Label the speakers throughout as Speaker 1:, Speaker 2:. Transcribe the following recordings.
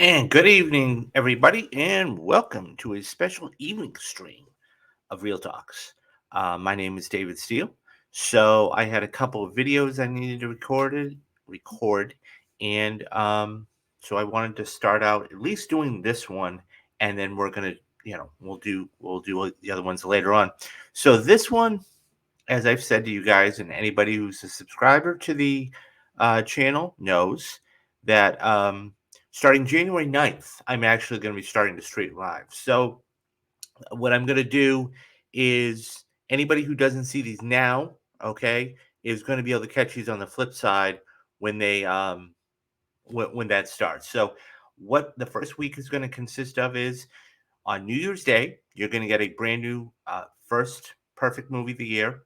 Speaker 1: And good evening, everybody, and welcome to a special evening stream of Real Talks. My name is David Steele. So I had a couple of videos I needed to record, and so I wanted to start out at least doing this one, and then we're gonna, we'll do the other ones later on. So this one, as I've said to you guys, and anybody who's a subscriber to the channel knows that starting January 9th, I'm actually going to be starting to stream live. So, what I'm going to do is anybody who doesn't see these now, okay, is going to be able to catch these on the flip side when when that starts. So, what the first week is going to consist of is on New Year's Day, you're going to get a brand new first perfect movie of the year.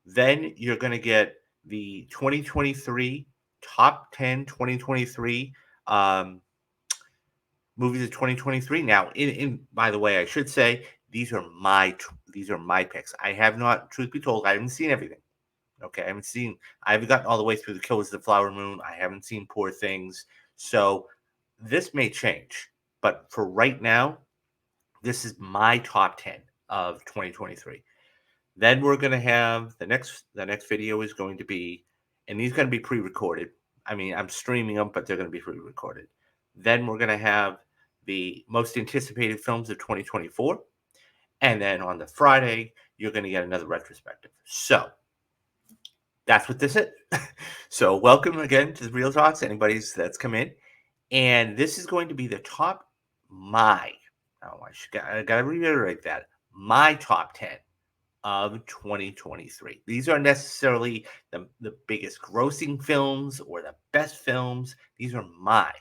Speaker 1: Then you're going to get the 2023 top 10 2023 um, movies of 2023. Now, in by the way, I should say these are my picks. I have not, truth be told, I haven't seen everything. Okay, I haven't gotten all the way through the Killers of the Flower Moon. I haven't seen Poor Things, so this may change. But for right now, this is my top 10 of 2023. Then we're gonna have the next video is going to be, and these are gonna be pre-recorded. I mean, I'm streaming them, but they're gonna be pre-recorded. Then we're gonna have the most anticipated films of 2024, and then on the Friday you're gonna get another retrospective. So that's what this is. So welcome again to the Real Talks. Anybody's that's come in, and this is going to be the top my. Oh, I gotta reiterate that my top 10 of 2023. These aren't necessarily the biggest grossing films or the best films. These are my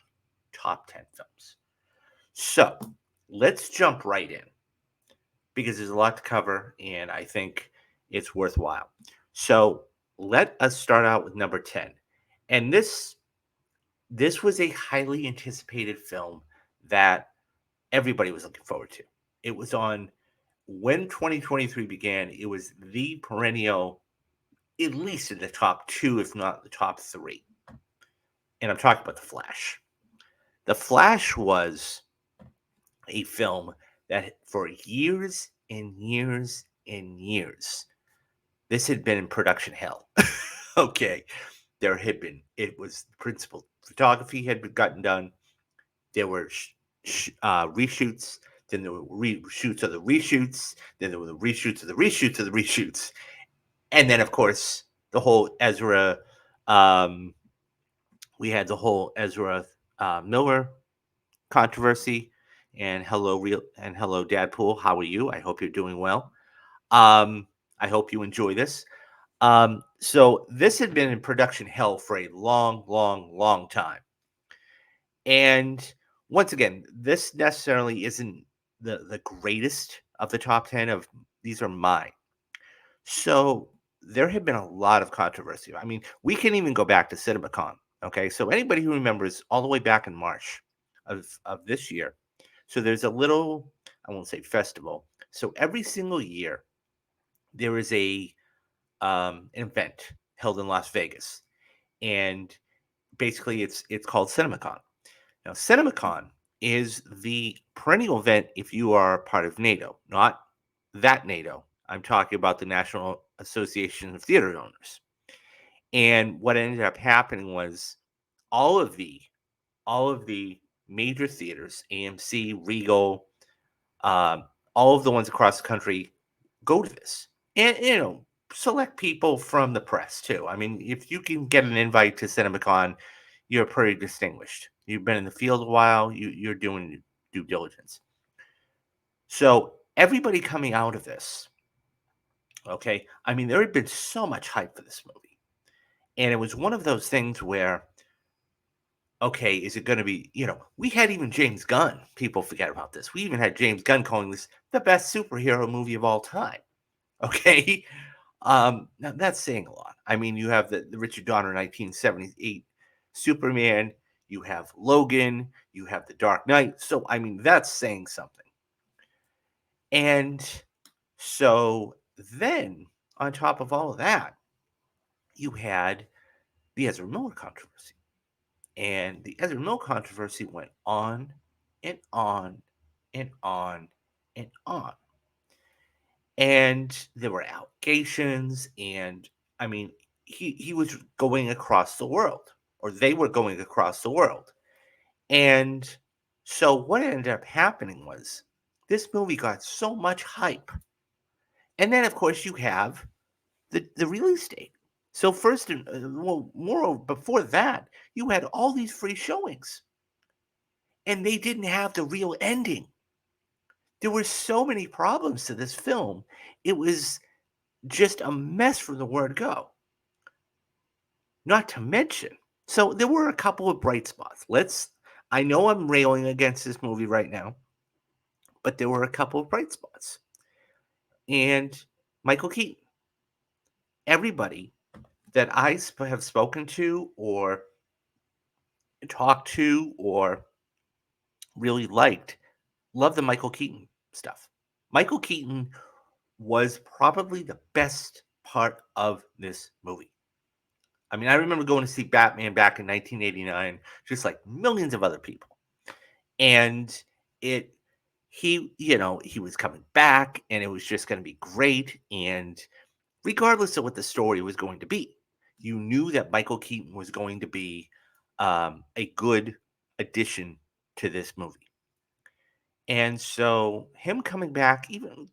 Speaker 1: top 10 films. So let's jump right in because there's a lot to cover and I think it's worthwhile. So let us start out with number 10. And this was a highly anticipated film that everybody was looking forward to. It was on when 2023 began, it was the perennial, at least in the top two, if not the top three. And I'm talking about The Flash. The Flash was a film that for years and years and years, this had been in production hell. Okay. There had been, it was principal photography had been gotten done. There were reshoots. Then there were reshoots of the reshoots. Then there were the reshoots of the reshoots of the reshoots. And then, of course, the whole Ezra, um, we had the whole Ezra Miller controversy. And hello, Dadpool. How are you? I hope you're doing well. I hope you enjoy this. So this had been in production hell for a long, long, long time. And once again, this necessarily isn't the greatest of the top 10 of these are mine. So there had been a lot of controversy. I mean, we can even go back to CinemaCon. Okay. So anybody who remembers all the way back in March of this year. So there's a little, I won't say festival. So every single year there is an event held in Las Vegas. And basically it's called CinemaCon. Now, CinemaCon is the perennial event if you are part of NATO, not that NATO. I'm talking about the National Association of Theater Owners. And what ended up happening was all of the all of the major theaters, AMC, Regal, um, all of the ones across the country go to this. And select people from the press too. I mean, if you can get an invite to CinemaCon, you're pretty distinguished. You've been in the field a while. You're doing due diligence. So everybody coming out of this, okay. I mean, there had been so much hype for this movie, and it was one of those things where, okay, is it going to be? We had even James Gunn. People forget about this. We even had James Gunn calling this the best superhero movie of all time. Okay, now that's saying a lot. I mean, you have the Richard Donner 1978 Superman, you have Logan, you have the Dark Knight. So I mean, that's saying something. And so then on top of all of that, you had the Ezra Miller controversy. And the Ezra Mill controversy went on and on and on and on. And there were allegations, and I mean, he was going across the world, or they were going across the world. And so what ended up happening was this movie got so much hype. And then, of course, you have the release date. So first, well, moreover, before that, you had all these free showings, and they didn't have the real ending. There were so many problems to this film. It was just a mess from the word go. Not to mention, so there were a couple of bright spots. I know I'm railing against this movie right now, but there were a couple of bright spots. And Michael Keaton, everybody that have spoken to or talked to or really liked, loved the Michael Keaton stuff. Michael Keaton was probably the best part of this movie. I mean, I remember going to see Batman back in 1989, just like millions of other people. And it he was coming back and it was just going to be great, and regardless of what the story was going to be, you knew that Michael Keaton was going to be a good addition to this movie. And so him coming back, even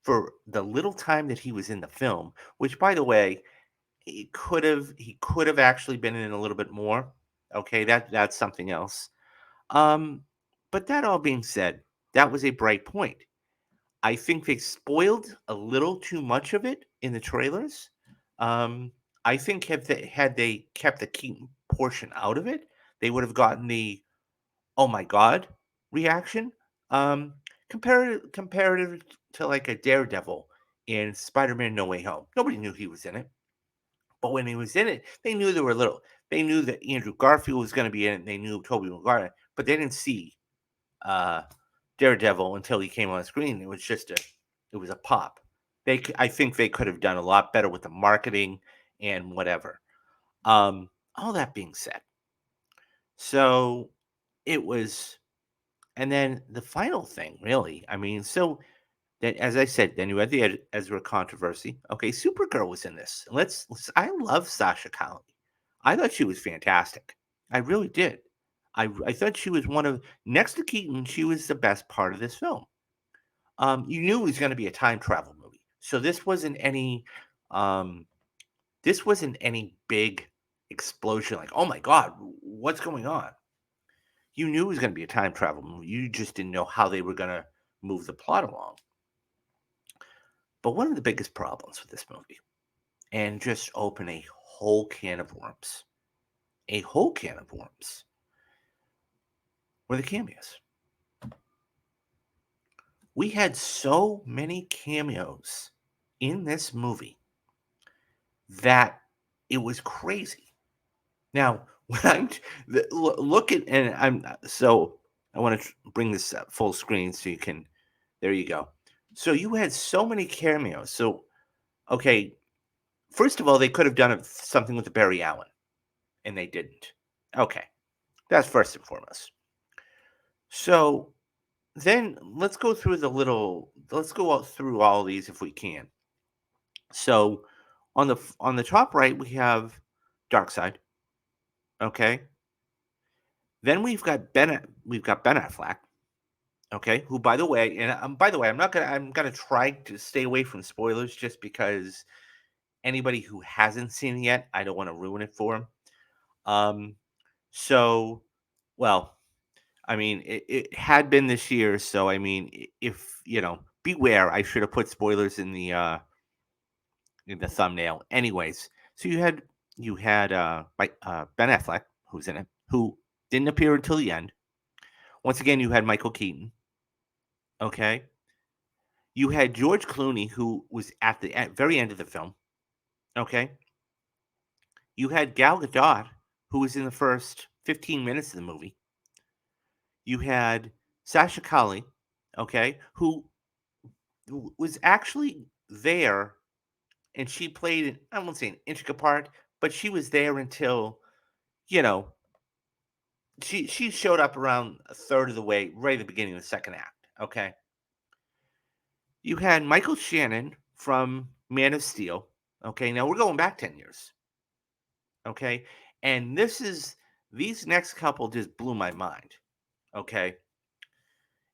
Speaker 1: for the little time that he was in the film, which by the way, he could have actually been in a little bit more. Okay, that's something else. Um, but that all being said, that was a bright point. I think they spoiled a little too much of it in the trailers. Um, I think had they kept the Keaton portion out of it, they would have gotten the "Oh my god" reaction. Um, comparative to like a Daredevil in Spider-Man: No Way Home. Nobody knew he was in it, but when he was in it, they knew there were little. They knew that Andrew Garfield was going to be in it. And they knew Tobey Maguire, but they didn't see uh, Daredevil until he came on screen. It was a pop. I think they could have done a lot better with the marketing and whatever. All that being said, so it was, and then the final thing, really. I mean, so then, as I said, then you had the Ezra controversy. Okay, Supergirl was in this. I love Sasha Calle. I thought she was fantastic. I really did. I thought she was one of, next to Keaton, she was the best part of this film. You knew it was going to be a time travel movie, so um, this wasn't any big explosion. Like, oh my god, what's going on? You knew it was going to be a time travel movie. You just didn't know how they were going to move the plot along. But one of the biggest problems with this movie, and just open a whole can of worms, were the cameos. We had so many cameos in this movie that it was crazy. Now, when look at, and so I want to bring this up full screen so you can, there you go. So you had so many cameos. So, okay, first of all, they could have done something with the Barry Allen, and they didn't. Okay, that's first and foremost. So then let's go out through all these if we can. So on the top right we have Darkseid, okay? Then we've got Ben Affleck, okay? Who, by the way, and by the way, I'm gonna try to stay away from spoilers just because anybody who hasn't seen it yet, I don't want to ruin it for them. Um, so, well, I mean, it had been this year, so I mean, if beware. I should have put spoilers in the thumbnail. Anyways, so you had Ben Affleck, who's in it, who didn't appear until the end. Once again, you had Michael Keaton. Okay, you had George Clooney, who was at very end of the film. Okay, you had Gal Gadot, who was in the first 15 minutes of the movie. You had Sasha Calle, okay, who was actually there, and she played, I won't say an intricate part, but she was there until, you know, she showed up around a third of the way, right at the beginning of the second act. Okay, you had Michael Shannon from Man of Steel. Okay, now we're going back 10 years. Okay, and these next couple just blew my mind. Okay,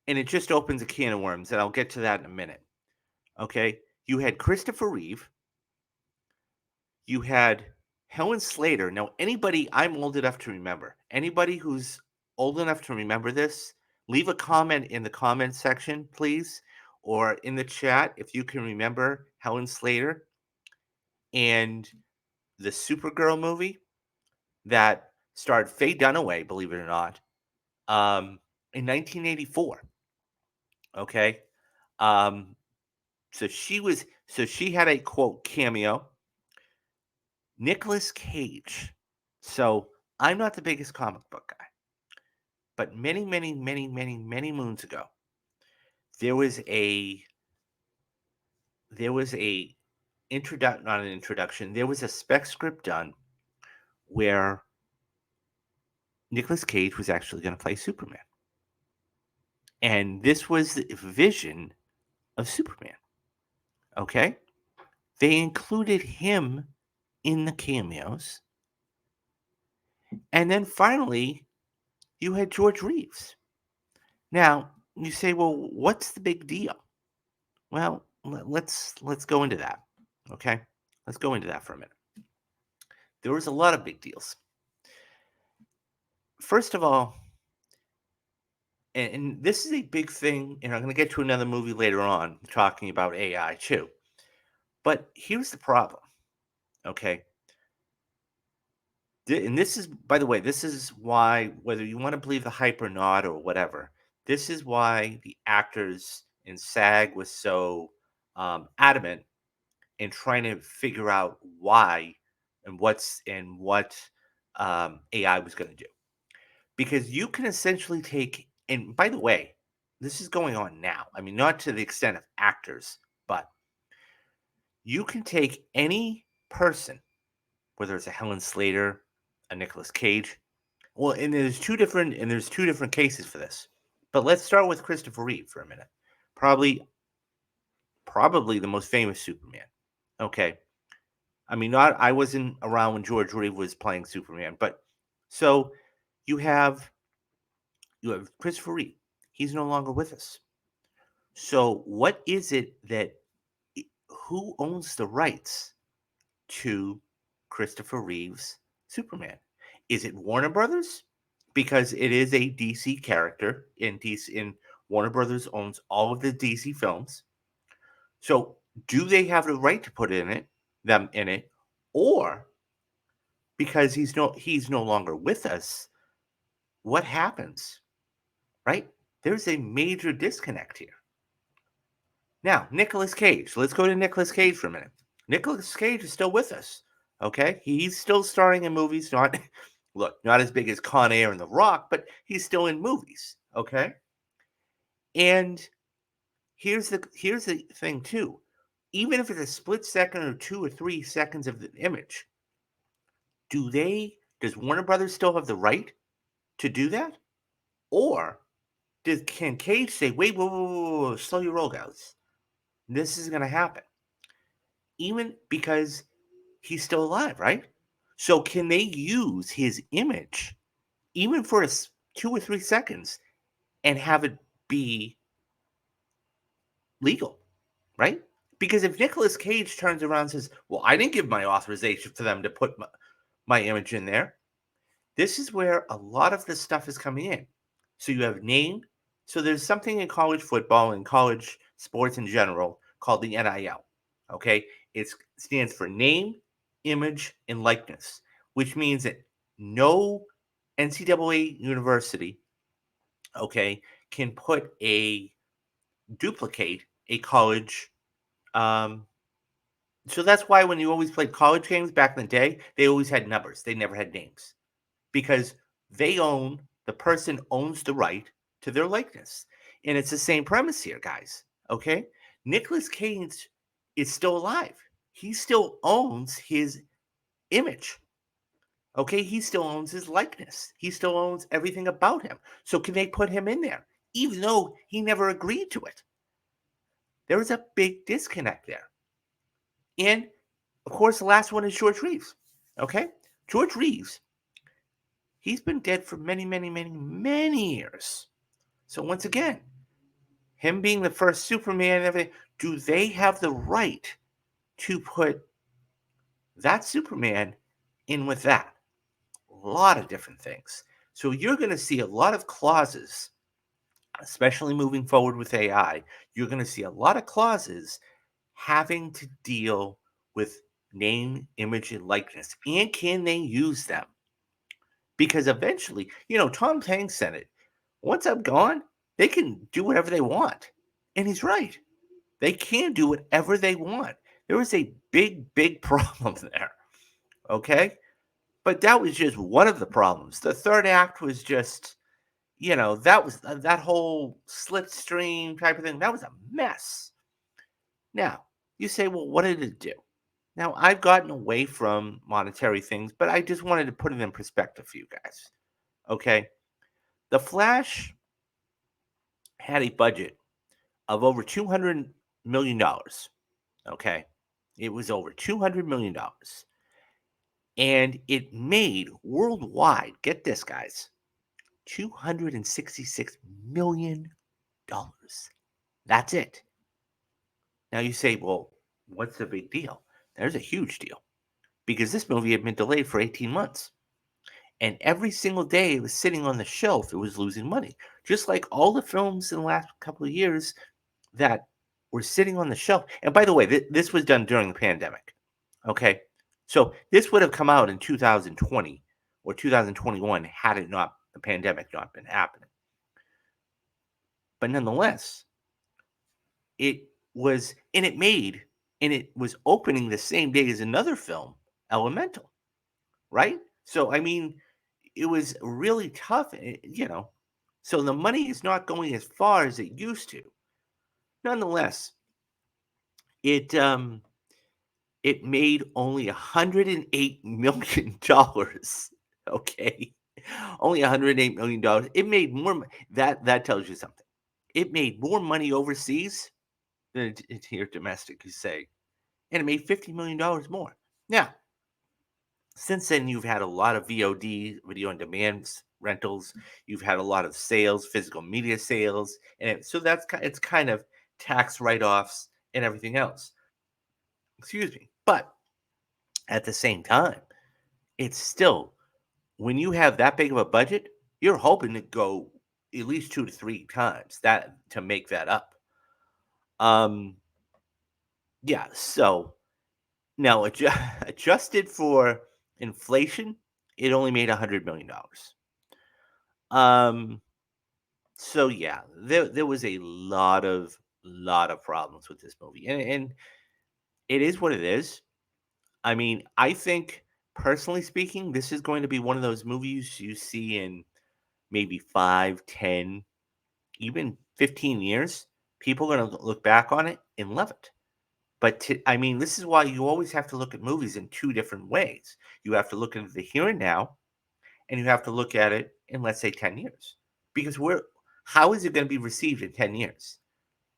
Speaker 1: and it just opens a can of worms, and I'll get to that in a minute. Okay, you had Christopher Reeve, you had Helen Slater. Now, I'm old enough to remember. Anybody who's old enough to remember this, leave a comment in the comment section, please, or in the chat if you can remember Helen Slater and the Supergirl movie that starred Faye Dunaway, believe it or not, um, in 1984. Okay, um, so she had a quote cameo. Nicolas Cage. So I'm not the biggest comic book guy, but many, many, many, many, many moons ago, there was a there was a not an introduction. There was a spec script done where Nicolas Cage was actually going to play Superman, and this was the vision of Superman. Okay, they included him in the cameos, and then finally you had George Reeves. Now you say, well, what's the big deal? Well, let's go into that. Okay, let's go into that for a minute. There was a lot of big deals. First of all, and this is a big thing, and I'm going to get to another movie later on talking about AI too. But here's the problem. Okay, and this is, by the way, this is why, whether you want to believe the hype or not or whatever, this is why the actors in SAG was so adamant and trying to figure out why and what AI was going to do. Because you can essentially take, and by the way, this is going on now. I mean, not to the extent of actors, but you can take any person, whether it's a Helen Slater, a Nicolas Cage. Well, and there's two different cases for this. But let's start with Christopher Reeve for a minute. Probably probably the most famous Superman. Okay. I mean, not I wasn't around when George Reeve was playing Superman, but so you have you have Christopher Reeve. He's no longer with us. So what is it that who owns the rights to Christopher Reeve's Superman? Is it Warner Brothers? Because it is a DC character in DC, in Warner Brothers owns all of the DC films. So do they have the right to put them in it, or because he's no longer with us, what happens, right? There's a major disconnect here. Now, Nicolas Cage. Let's go to Nicolas Cage for a minute. Nicolas Cage is still with us. Okay, he's still starring in movies. Not look, not as big as Con Air and The Rock, but he's still in movies. Okay, and here's the thing too. Even if it's a split second or 2 or 3 seconds of the image, does Warner Brothers still have the right to do that? Or can Cage say, wait, whoa, whoa, whoa, whoa, slow your roll, guys. This is going to happen. Even because he's still alive, right? So can they use his image, even for 2 or 3 seconds, and have it be legal, right? Because if Nicolas Cage turns around and says, well, I didn't give my authorization for them to put my image in there, this is where a lot of this stuff is coming in. So you have name. So there's something in college football and college sports in general called the NIL. Okay, it stands for name, image, and likeness, which means that no NCAA university, okay, can duplicate a college. Um, so that's why when you always played college games back in the day, they always had numbers. They never had names because the person owns the right to their likeness. And it's the same premise here, guys. Okay. Nicolas Cage is still alive. He still owns his image. Okay, he still owns his likeness. He still owns everything about him. So can they put him in there, even though he never agreed to it? There is a big disconnect there. And of course, the last one is George Reeves. Okay, George Reeves. He's been dead for many, many, many, many years. So once again, him being the first Superman and everything, do they have the right to put that Superman in with that? A lot of different things. So you're going to see a lot of clauses, especially moving forward with AI. You're going to see a lot of clauses having to deal with name, image, and likeness. And can they use them? Because eventually, Tom Hanks said it. Once I'm gone, they can do whatever they want. And he's right. They can do whatever they want. There is a big, big problem there. Okay? But that was just one of the problems. The third act was just, that was that whole slipstream type of thing. That was a mess. Now, you say, well, what did it do? Now, I've gotten away from monetary things, but I just wanted to put it in perspective for you guys. Okay? The Flash had a budget of over $200 million. Okay? It was over $200 million. And it made worldwide, get this, guys, $266 million. That's it. Now you say, well, what's the big deal? There's a huge deal because this movie had been delayed for 18 months. And every single day it was sitting on the shelf, it was losing money. Just like all the films in the last couple of years that were sitting on the shelf. And by the way, this was done during the pandemic. Okay. So this would have come out in 2020 or 2021 had it not, the pandemic not been happening. But nonetheless, it was, and it was opening the same day as another film, Elemental, right? So, I mean, it was really tough, So the money is not going as far as it used to. Nonetheless, it it made only $108 million. Okay, only $108 million. It made more. That tells you something. It made more money overseas than it here domestic. You say, and it made $50 million more. Now, since then, you've had a lot of VOD, video on demand rentals. You've had a lot of sales, physical media sales, and so it's kind of tax write-offs and everything else. Excuse me, but at the same time, it's still when you have that big of a budget, you're hoping to go at least 2 to 3 times that to make that up. Um, yeah. So now adjusted for inflation, it only made $100 million. Um, so yeah, there was a lot of problems with this movie, and it is what it is. I mean, I think personally speaking, this is going to be one of those movies you see in maybe 5, 10, even 15 years. People are going to look back on it and love it. But I mean, this is why you always have to look at movies in two different ways. You have to look at the here and now, and you have to look at it in, let's say, 10 years. Because how is it going to be received in 10 years?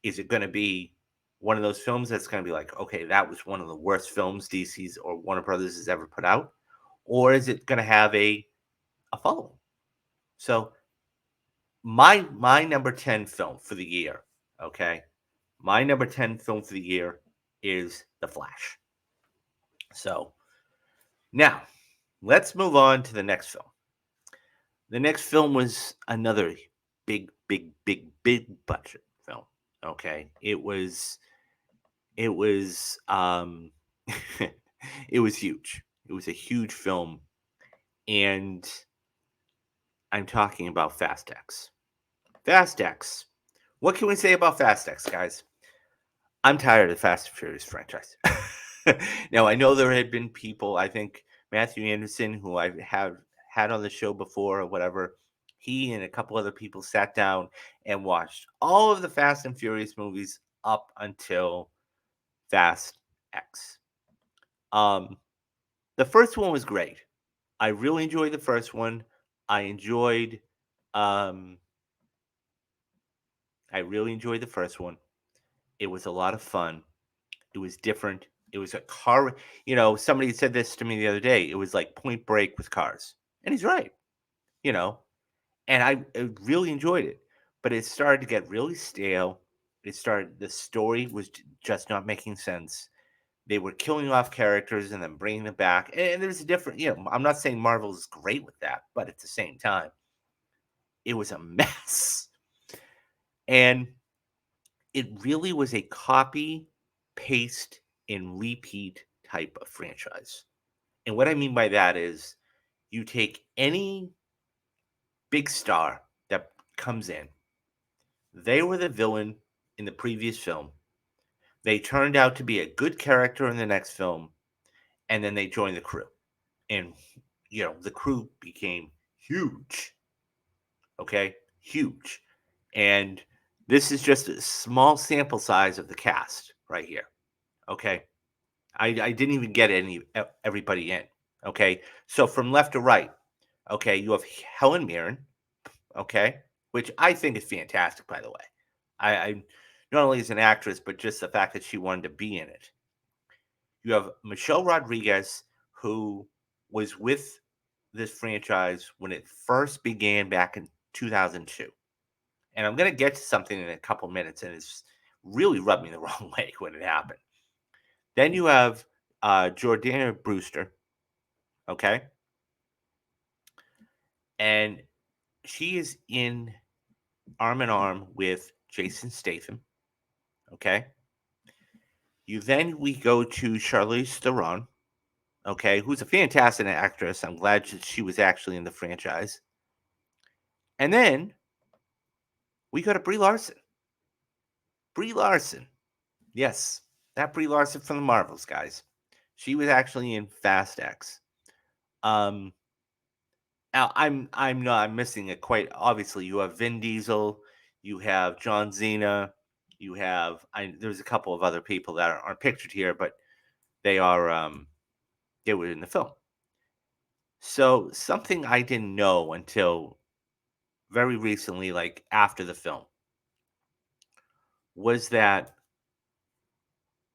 Speaker 1: Is it going to be one of those films that's going to be like, okay, that was one of the worst films DC's or Warner Brothers has ever put out? Or is it going to have a following? So my number 10 film for the year, okay? My number 10 film for the year is The Flash. So now let's move on to the next film. The next film was another big, big, big, big budget film. Okay. It was it was huge. It was a huge film. And I'm talking about Fast X. Fast X. What can we say about Fast X, guys? I'm tired of the Fast and Furious franchise. Now, I know there had been people, I think Matthew Anderson, who I have had on the show before or whatever, he and a couple other people sat down and watched all of the Fast and Furious movies up until Fast X. Um, the first one was great. I really enjoyed the first one. I enjoyed, um, I really enjoyed the first one. It was a lot of fun. It was different. It was a car. Somebody said this to me the other day. It was like Point Break with cars, and he's right. You know, and I really enjoyed it. But it started to get really stale. The story was just not making sense. They were killing off characters and then bringing them back. And there's a different, I'm not saying Marvel is great with that, but at the same time, it was a mess. And it really was a copy, paste, and repeat type of franchise. And what I mean by that is you take any big star that comes in, they were the villain in the previous film. They turned out to be a good character in the next film, and then they joined the crew. And, the crew became huge. Okay? Huge. And this is just a small sample size of the cast right here. Okay? I didn't even get everybody in. Okay? So from left to right, okay, you have Helen Mirren, okay, which I think is fantastic, by the way. I not only as an actress, but just the fact that she wanted to be in it. You have Michelle Rodriguez, who was with this franchise when it first began back in 2002. And I'm going to get to something in a couple minutes, and it's really rubbed me the wrong way when it happened. Then you have Jordana Brewster, okay? And she is in arm in arm with Jason Statham, okay? We go to Charlize Theron, okay, who's a fantastic actress. I'm glad she was actually in the franchise. And then we go to Brie Larson. Brie Larson. Yes, that Brie Larson from the Marvels, guys. She was actually in Fast X. Um, Now I'm missing it quite obviously. You have Vin Diesel, you have John Cena, there's a couple of other people that aren't pictured here, but they are they were in the film. So something I didn't know until very recently, like after the film, was that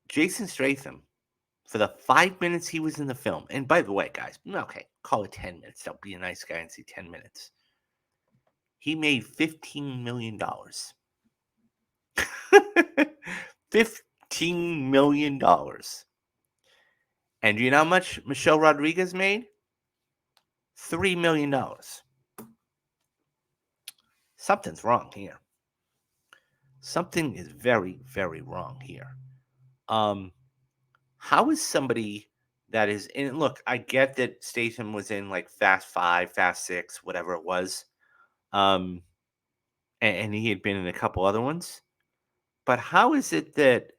Speaker 1: Jason Statham, for the 5 minutes he was in the film, and by the way, guys, okay, call it 10 minutes. Don't be a nice guy and say 10 minutes. He made $15 million. $15 million. And do you know how much Michelle Rodriguez made? $3 million. Something's wrong here. Something is very, very wrong here. Um, how is somebody that is in? Look, I get that Statham was in like Fast Five, Fast Six, whatever it was, um, and he had been in a couple other ones. But how is it that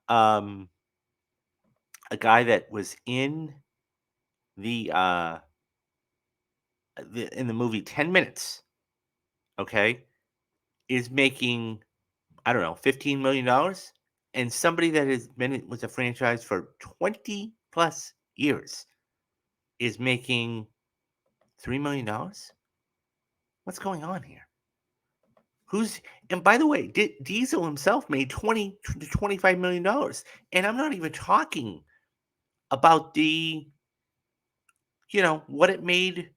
Speaker 1: um, a guy that was the uh, in the movie 10 minutes, okay, is making, I don't know, $15 million, and somebody that has been with the franchise for 20 plus years is making $3 million? What's going on here? Who's And by the way, Diesel himself made 20 to $25 million, and I'm not even talking about what it made,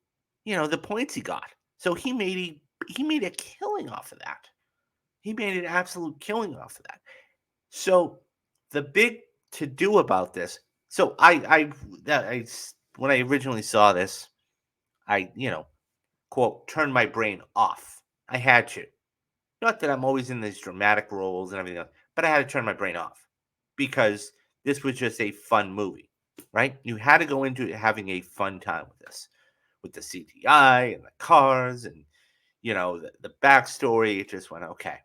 Speaker 1: the points he got. So he made a killing off of that. He made an absolute killing off of that. So the big to do about this. So when I originally saw this, I quote turned my brain off. I had to. Not that I'm always in these dramatic roles and everything else, but I had to turn my brain off because this was just a fun movie, right? You had to go into it having a fun time with this, with the CGI and the cars and the backstory. It just went okay.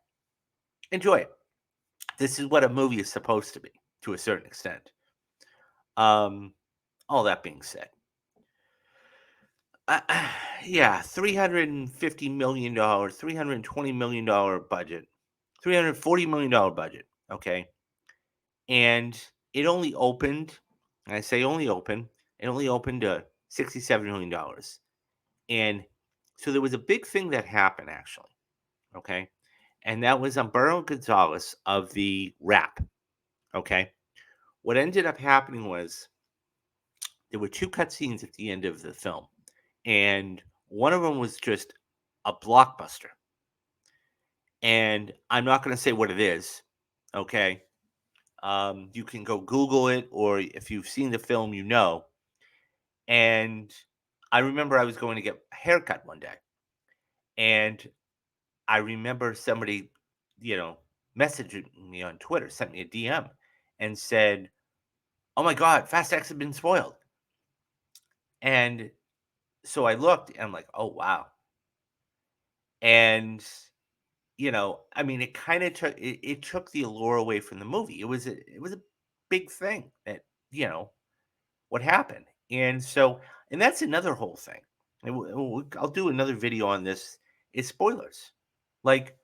Speaker 1: Enjoy it. This is what a movie is supposed to be to a certain extent. Um, all that being said, uh, yeah, $350 million, $320 million budget, $340 million budget. Okay, and it only opened. And I say only opened. It only opened to $67 million. And so there was a big thing that happened actually, okay? And that was Umberto Gonzalez of the rap, okay? What ended up happening was there were two cutscenes at the end of the film, and one of them was just a blockbuster. And I'm not going to say what it is, okay? You can go Google it, or if you've seen the film, you know. And I remember I was going to get a haircut one day, and I remember somebody, you know, messaging me on Twitter, sent me a DM, and said, "Oh my God, Fast X had been spoiled." And so I looked, and I'm like, "Oh wow!" And I mean, it kind of it took the allure away from the movie. It was a big thing that you know what happened, and so and that's another whole thing. I'll do another video on this. Is spoilers. Like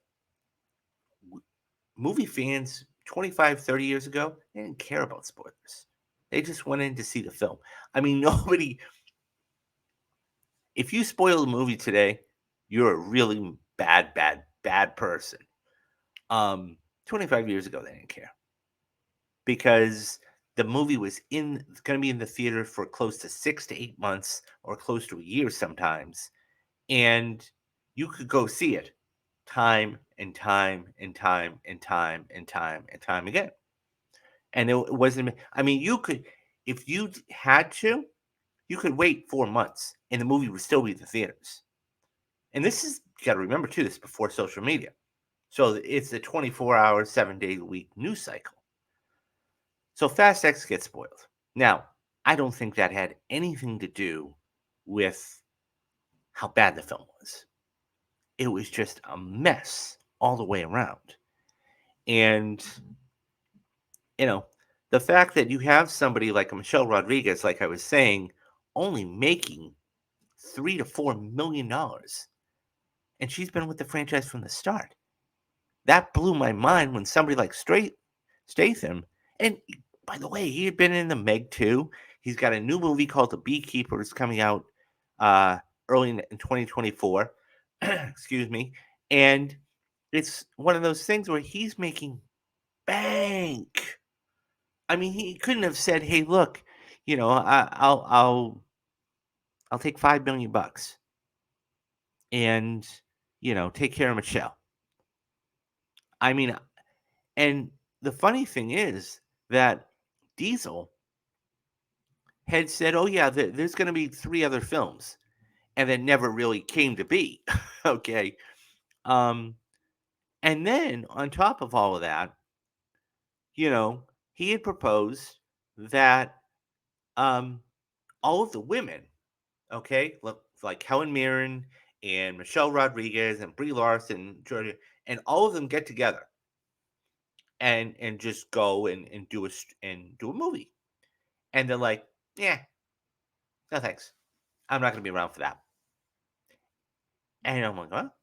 Speaker 1: movie fans 25, 30 years ago, they didn't care about spoilers. They just went in to see the film. I mean, nobody, if you spoil a movie today, you're a really bad, bad, bad person. 25 years ago, they didn't care because the movie was going to be in the theater for close to 6 to 8 months or close to a year sometimes. And you could go see it time and time and time and time and time and time again. And it wasn't, I mean, you could, if you had to, you could wait 4 months and the movie would still be in the theaters. And this is, you got to remember too, this is before social media. So it's a 24-hour, 7 day a week news cycle. So Fast X gets spoiled. Now, I don't think that had anything to do with how bad the film was. It was just a mess all the way around. And, you know, the fact that you have somebody like a Michelle Rodriguez, like I was saying, only making $3 to $4 million, and she's been with the franchise from the start. That blew my mind when somebody like Statham, and by the way, he had been in the Meg 2. He's got a new movie called The Beekeepers coming out uh, early in 2024. Excuse me. And it's one of those things where he's making bank. I mean, he couldn't have said, "Hey, look, I'll take $5 million and take care of Michelle." I mean, and the funny thing is that Diesel had said, "Oh yeah, there's going to be three other films," and then never really came to be. Okay, um, and then on top of all of that, he had proposed that um, all of the women, okay, look like Helen Mirren and Michelle Rodriguez and Brie Larson, Georgia, and all of them get together and just go and do a movie. And they're like, "Yeah, no thanks. I'm not gonna be around for that." And I'm like, "What?"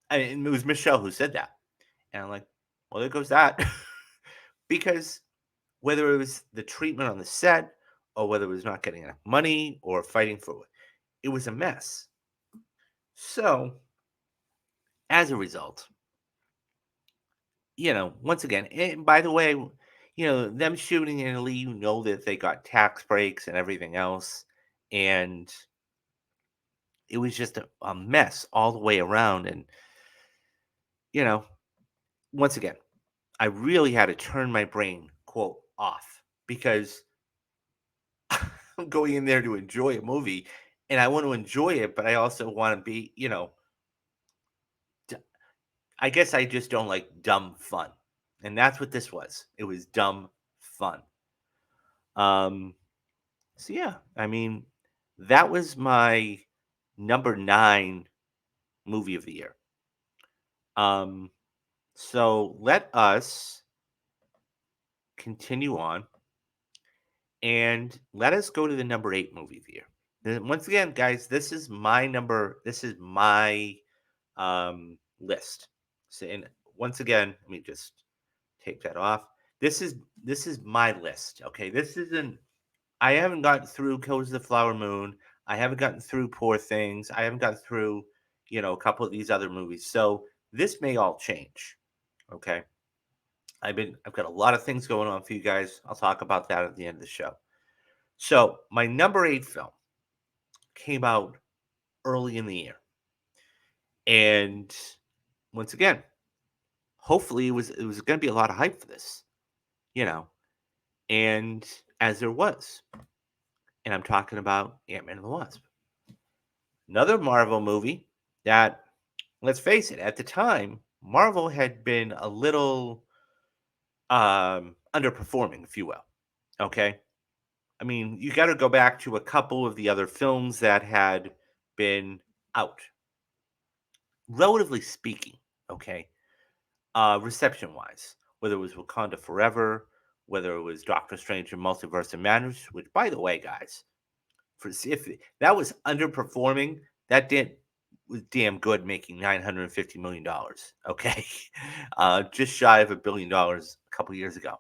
Speaker 1: And it was Michelle who said that. And I'm like, "Well, there goes that." Because whether it was the treatment on the set or whether it was not getting enough money or fighting for it, it was a mess. So, as a result, once again, and by the way, them shooting in Italy, that they got tax breaks and everything else. And it was just a mess all the way around. And, you know, once again, I really had to turn my brain, quote, off because I'm going in there to enjoy a movie and I want to enjoy it, but I also want to be, d- I guess I just don't like dumb fun. And that's what this was. It was dumb fun. Um, so yeah, I mean, that was my number 9 movie of the year. Um, so let us continue on and let us go to the number 8 movie of the year. Once again, guys, this is my list. So, and once again, let me just take that off. This is my list. Okay, this isn't. I haven't gotten through Killers of the Flower Moon. I haven't gotten through Poor Things. I haven't gotten through, a couple of these other movies. So this may all change. Okay. I've got a lot of things going on for you guys. I'll talk about that at the end of the show. So my number 8 film came out early in the year. And once again, hopefully it was going to be a lot of hype for this, you know. And as there was. And I'm talking about Ant-Man and the Wasp. Another Marvel movie that, let's face it, at the time, Marvel had been a little underperforming, if you will. Okay. I mean, you got to go back to a couple of the other films that had been out, relatively speaking. Okay. Reception wise, whether it was Wakanda Forever, whether it was Doctor Strange and Multiverse of Madness, which, by the way, guys, for if that was underperforming, that did was damn good, making $950 million. Okay, just shy of $1 billion a couple years ago.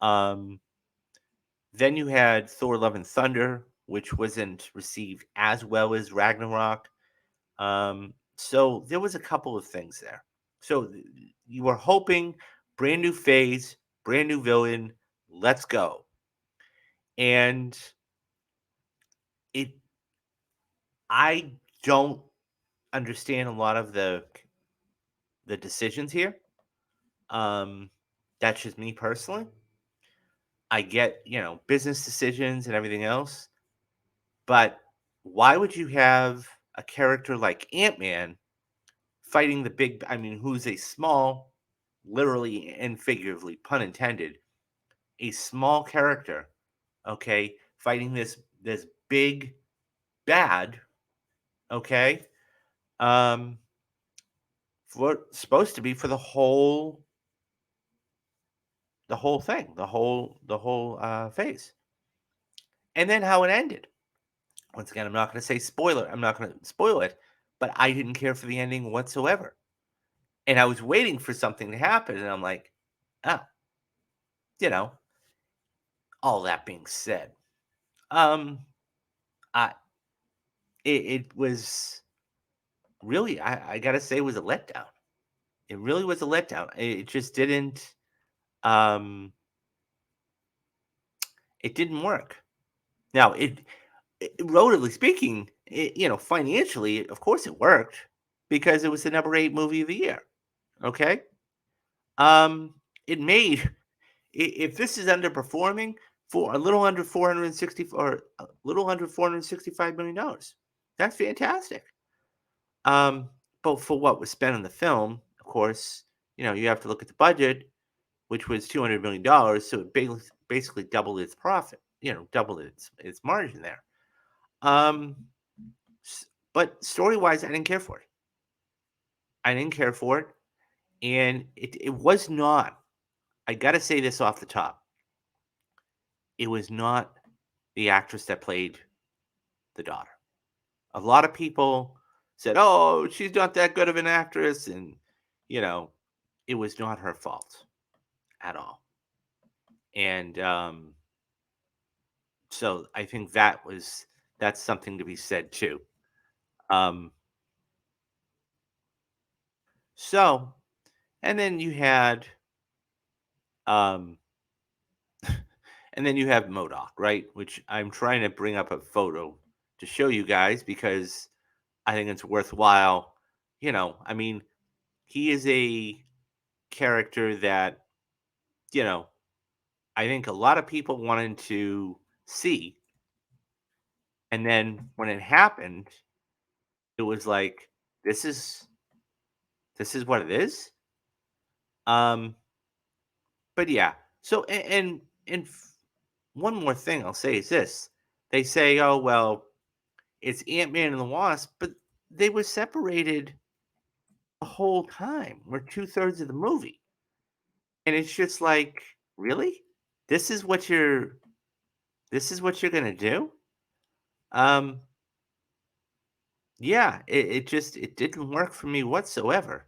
Speaker 1: Um, then you had Thor: Love and Thunder, which wasn't received as well as Ragnarok. So there was a couple of things there. So you were hoping brand new phase, brand new villain, let's go. And it I don't understand a lot of the decisions here. Um that's just me personally. I get, business decisions and everything else, but why would you have a character like Ant-Man fighting the big, I mean, who's a small, literally and figuratively, pun intended, a small character, okay, fighting this big bad, okay, um, for supposed to be for the whole thing, the whole phase, and then how it ended. Once again, I'm not going to say spoiler. I'm not going to spoil it, but I didn't care for the ending whatsoever, and I was waiting for something to happen, and I'm like, oh, you know. All that being said, um, I it was really, I gotta say, it was a letdown. It really was a letdown. It just um it didn't work. Now relatively speaking, financially, of course it worked because it was the number 8 movie of the year. Okay, it made if this is underperforming for a little under 460 or a little under $465 million. That's fantastic. Um, but for what was spent on the film, of course, you have to look at the budget, which was $200 million, so it basically doubled its profit. Doubled its margin there. Um, but story wise, I didn't care for it. I didn't care for it, and it was not. I got to say this off the top. It was not the actress that played the daughter. A lot of people said, "Oh, she's not that good of an actress," and you know, it was not her fault at all. And so I think that's something to be said too. Um, so and then you had um, and then you have Modoc, right? Which I'm trying to bring up a photo to show you guys because I think it's worthwhile. I mean, he is a character that you know I think a lot of people wanted to see, and then when it happened, it was like, this is what it is. Um, but yeah. So one more thing I'll say is this: they say, "Oh well, it's Ant Man and the Wasp," but they were separated the whole time. We're 2/3 of the movie, and it's just like, really, this is what you're gonna do? Um, yeah, it just it didn't work for me whatsoever.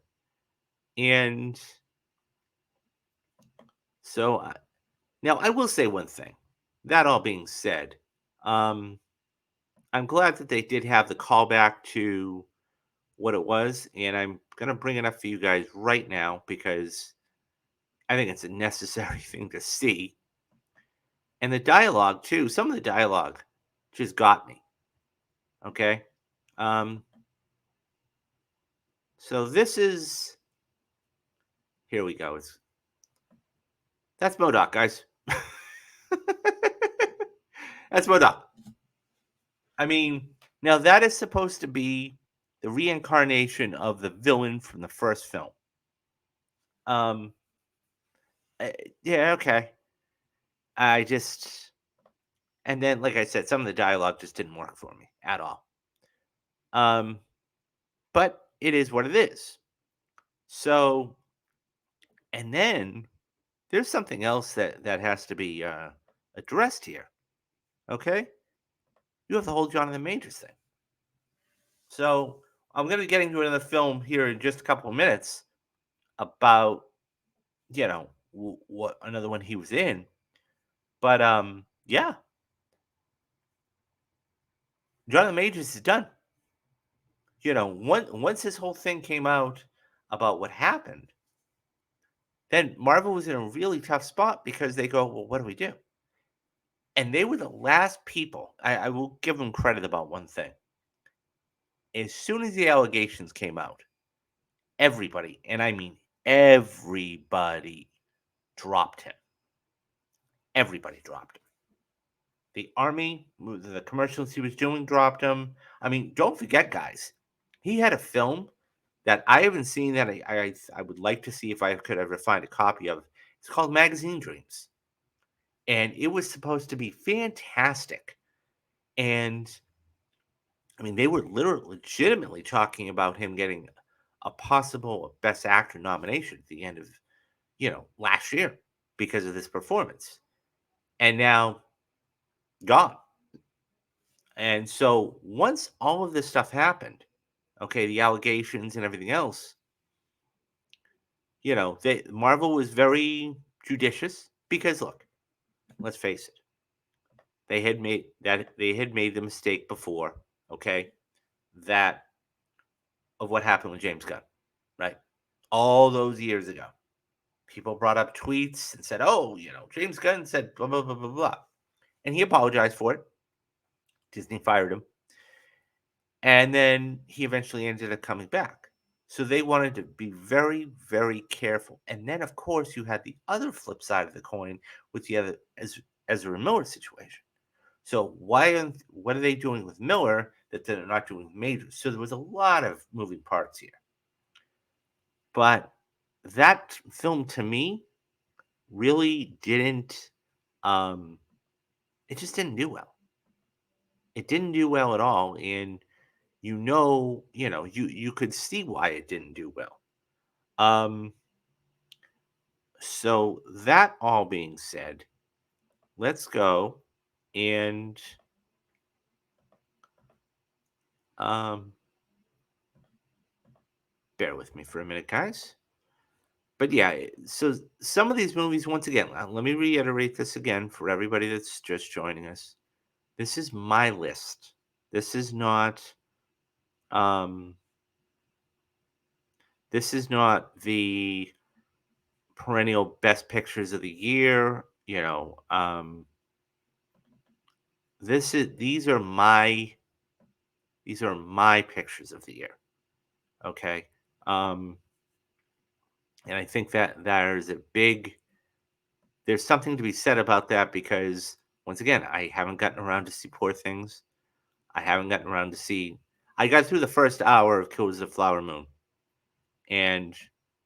Speaker 1: And so now I will say one thing. that all being said, um, I'm glad that they did have the callback to what it was, and I'm gonna bring it up for you guys right now because I think it's a necessary thing to see. And the dialogue too, some of the dialogue just got me. Okay. Um, so this is here we go. That's Modoc, guys. That's Modoc. I mean, now that is supposed to be the reincarnation of the villain from the first film. Um, eh, yeah, okay. I just and then, like I said, some of the dialogue just didn't work for me at all. Um, but it is what it is. So, and then there's something else that has to be addressed here. Okay, you have the whole Jonathan Majors thing. So I'm going to be getting to another film here in just a couple of minutes about what another one he was in. But yeah, Jonathan Majors is done. Once this whole thing came out about what happened, then Marvel was in a really tough spot because they go, well, what do we do? And they were the last people. I will give them credit about one thing. As soon as the allegations came out, everybody, and I mean everybody, dropped him. Everybody dropped him. The army, the commercials he was doing, dropped him. I mean, don't forget, guys, he had a film that I haven't seen that I would like to see if I could ever find a copy of. It's called Magazine Dreams, and it was supposed to be fantastic. And I mean, they were literally legitimately talking about him getting a possible Best Actor nomination at the end of last year because of this performance, and now gone. And so once all of this stuff happened, okay, the allegations and everything else, they Marvel was very judicious because look, let's face it, they had made the mistake before, okay, that of what happened with James Gunn, right? All those years ago. People brought up tweets and said, "Oh, James Gunn said blah blah blah blah blah," and he apologized for it. Disney fired him, and then he eventually ended up coming back. So they wanted to be very, very careful. And then, of course, you had the other flip side of the coin with the other Ezra Miller situation. So what are they doing with Miller that they're not doing with Majors? So there was a lot of moving parts here. But that film to me really didn't um it just didn't do well. It didn't do well at all, and you could see why it didn't do well. Um, so that all being said, let's go and um, bear with me for a minute, guys. But yeah, so some of these movies, once again, let me reiterate this again for everybody that's just joining us. This is my list. This is not um, this is not the perennial best pictures of the year. This is these are my pictures of the year. Okay. Um, and I think that there's something to be said about that because once again, I haven't gotten around to see Poor Things. I haven't gotten around to see. I got through the first hour of Killers of the Flower Moon, and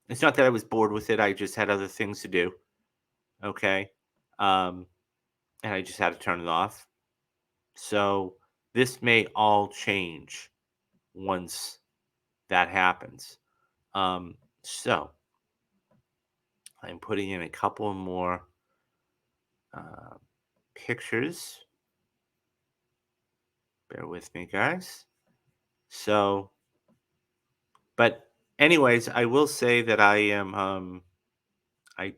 Speaker 1: it's not that I was bored with it. I just had other things to do. Okay. Um, and I just had to turn it off. So this may all change once that happens. So I'm putting in a couple more uh, pictures. Bear with me, guys. So, but anyways, I will say that I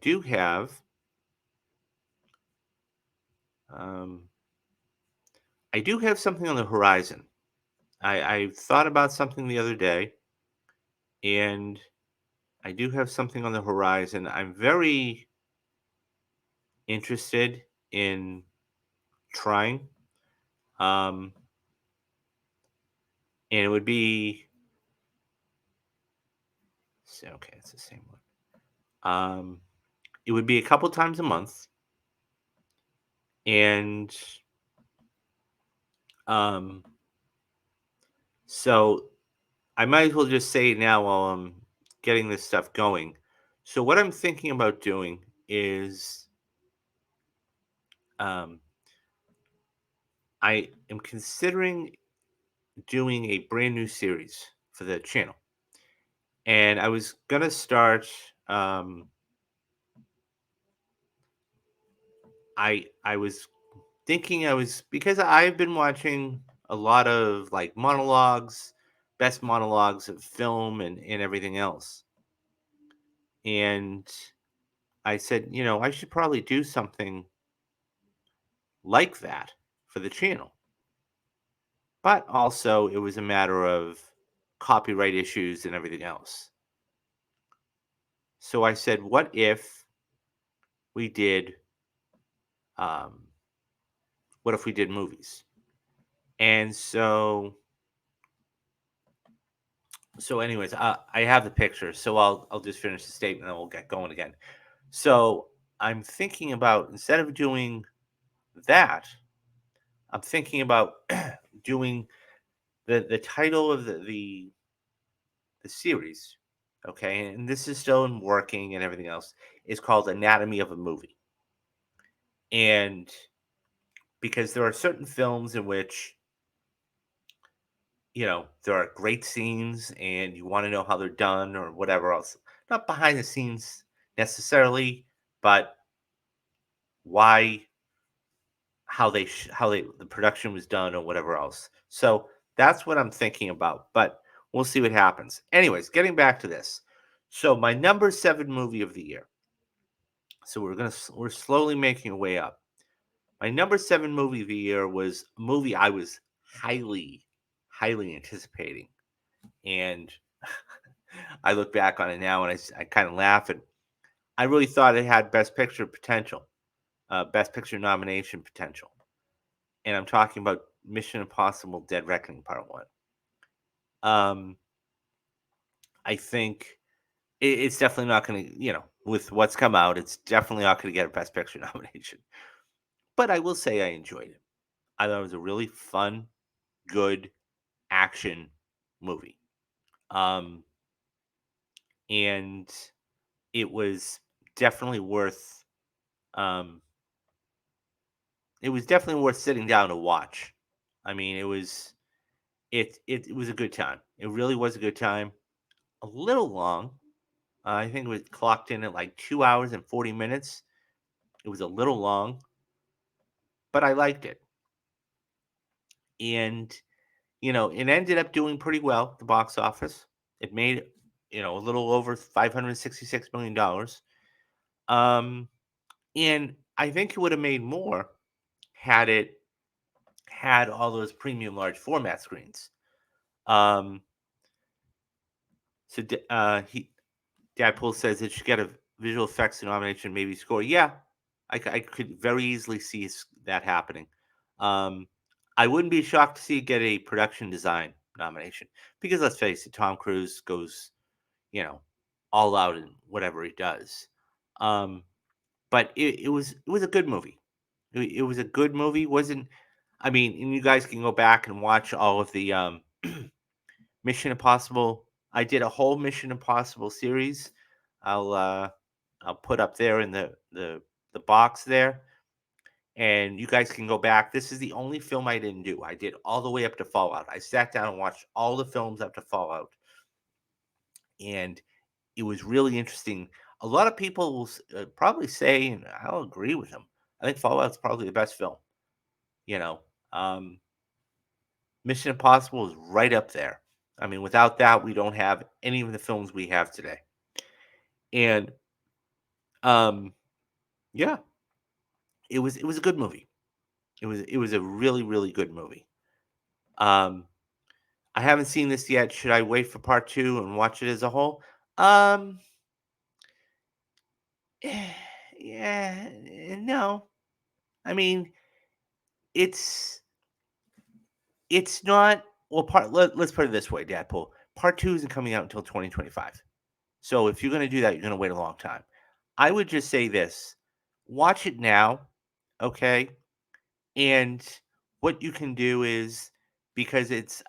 Speaker 1: do have Um, I do have something on the horizon. I thought about something the other day, and I do have something on the horizon. I'm very interested in trying. Um, and it would be okay. It's the same one. It would be a couple times a month, and um, so I might as well just say it now while I'm getting this stuff going. So what I'm thinking about doing is um, I am considering doing a brand new series for the channel, and I was gonna start. Um, I was thinking I was because I've been watching a lot of like monologues, best monologues of film and everything else. And I said, I should probably do something like that for the channel. But also it was a matter of copyright issues and everything else. So I said, what if we did um what if we did movies? And so anyways, I have the picture, so I'll just finish the statement and we'll get going again. So I'm thinking about instead of doing that, I'm thinking about doing the title of the series. Okay, and this is still in working and everything else. Is called Anatomy of a Movie, and because there are certain films in which there are great scenes and you want to know how they're done or whatever else, not behind the scenes necessarily, but why how they the production was done or whatever else. So that's what I'm thinking about, but we'll see what happens. Anyways, getting back to this. So my number 7 movie of the year. So we're slowly making our way up. My number 7 movie of the year was a movie I was highly anticipating, and I look back on it now and I kind of laugh, and I really thought it had best picture potential, best picture nomination potential. And I'm talking about Mission Impossible: Dead Reckoning Part One. Um, I think it's definitely not going to, with what's come out, it's definitely not going to get a Best Picture nomination. But I will say I enjoyed it. I thought it was a really fun, good action movie. Um, and it was definitely worth. Um, it was definitely worth sitting down to watch. I mean, it was a good time. It really was a good time. A little long. I think it was clocked in at like 2 hours and 40 minutes. It was a little long, but I liked it. And, it ended up doing pretty well at the box office. It made, a little over $566 million. Um, and I think it would have made more had it had all those premium large format screens. Um, he Deadpool says it should get a visual effects nomination, maybe score. Yeah, I could very easily see that happening. Um, I wouldn't be shocked to see it get a production design nomination because let's face it, Tom Cruise goes, you know, all out in whatever he does. Um, but it was a good movie. It was a good movie. Wasn't I mean, and you guys can go back and watch all of the Mission Impossible. I did a whole Mission Impossible series. I'll uh I'll put up there in the box there, and you guys can go back. This is the only film I didn't do. I did all the way up to Fallout. I sat down and watched all the films up to Fallout, and it was really interesting. A lot of people will probably say, and I'll agree with them. I think Fallout's probably the best film. You know, um, Mission Impossible is right up there. I mean, without that, we don't have any of the films we have today. And um, yeah, it was a good movie. It was a really, really good movie. Um, I haven't seen this yet. Should I wait for part 2 and watch it as a whole? Um, yeah, no. I mean, it's it's not well, let's put it this way, Deadpool. Part 2 isn't coming out until 2025. So if you're gonna do that, you're gonna wait a long time. I would just say this, watch it now, okay? And what you can do is, because it's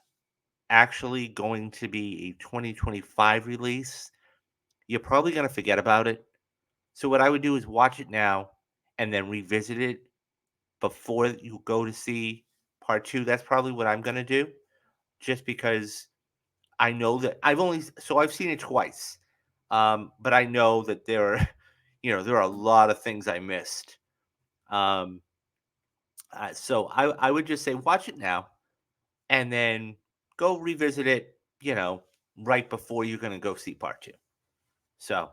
Speaker 1: actually going to be a 2025 release, you're probably gonna forget about it. So what I would do is watch it now and then revisit it before you go to see part 2. That's probably what I'm gonna do, just because I know that I've seen it twice. But I know that there are there are a lot of things I missed. Um, so I would just say watch it now and then go revisit it, right before you're gonna go see part 2. So,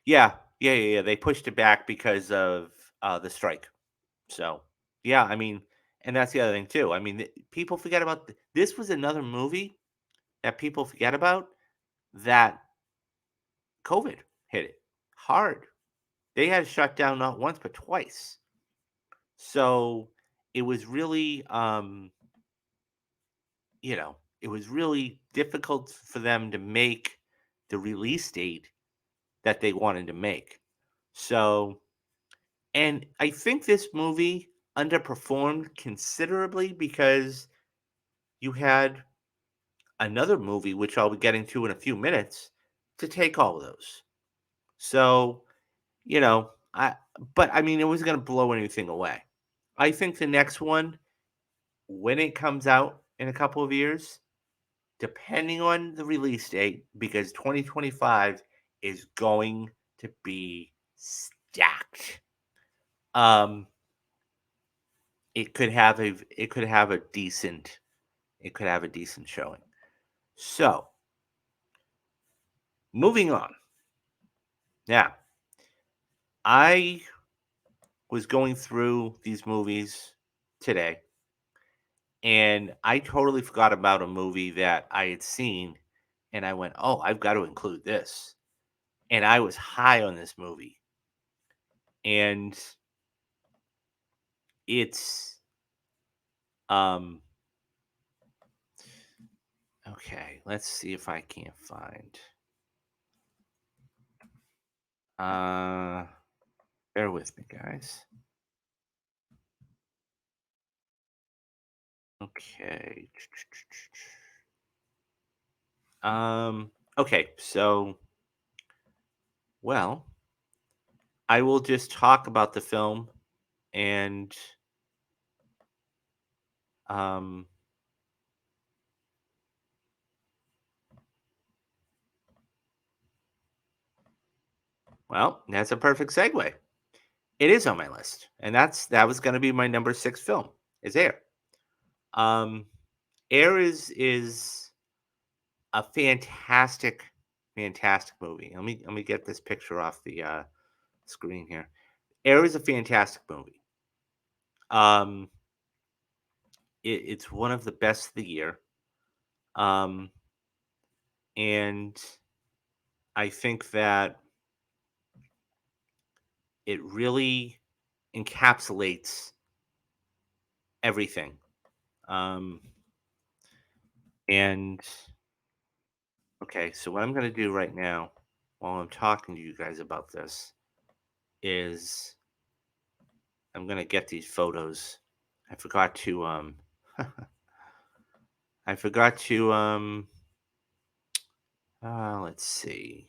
Speaker 1: yeah, they pushed it back because of, the strike. So, yeah, I mean, and that's the other thing too. I mean, people forget about this was another movie that people forget about, that COVID hit it hard. They had shut down not once but twice. So, it was really, it was really difficult for them to make the release date that they wanted to make. So, and I think this movie underperformed considerably because you had another movie, which I'll be getting to in a few minutes, to take all of those. So, I but I mean, it wasn't going to blow anything away. I think the next one, when it comes out in a couple of years, depending on the release date, because 2025 is going to be stacked. Um, it could have a decent showing. So, moving on. Now, I was going through these movies today, and I totally forgot about a movie that I had seen, and I went, "Oh, I've got to include this." And I was high on this movie, and it's um okay. Let's see if I can't find. Uh, bear with me, guys. Okay. Okay. So, well, I will just talk about the film, and um, well, that's a perfect segue. It is on my list, and that was going to be my number 6 film. Is Air. Um, Air is a fantastic, fantastic movie. Let me get this picture off the screen here. Air is a fantastic movie. Um, it's one of the best of the year. Um, and I think that it really encapsulates everything. Um, and okay, so what I'm going to do right now, while I'm talking to you guys about this, is I'm going to get these photos. I forgot to I forgot to let's see.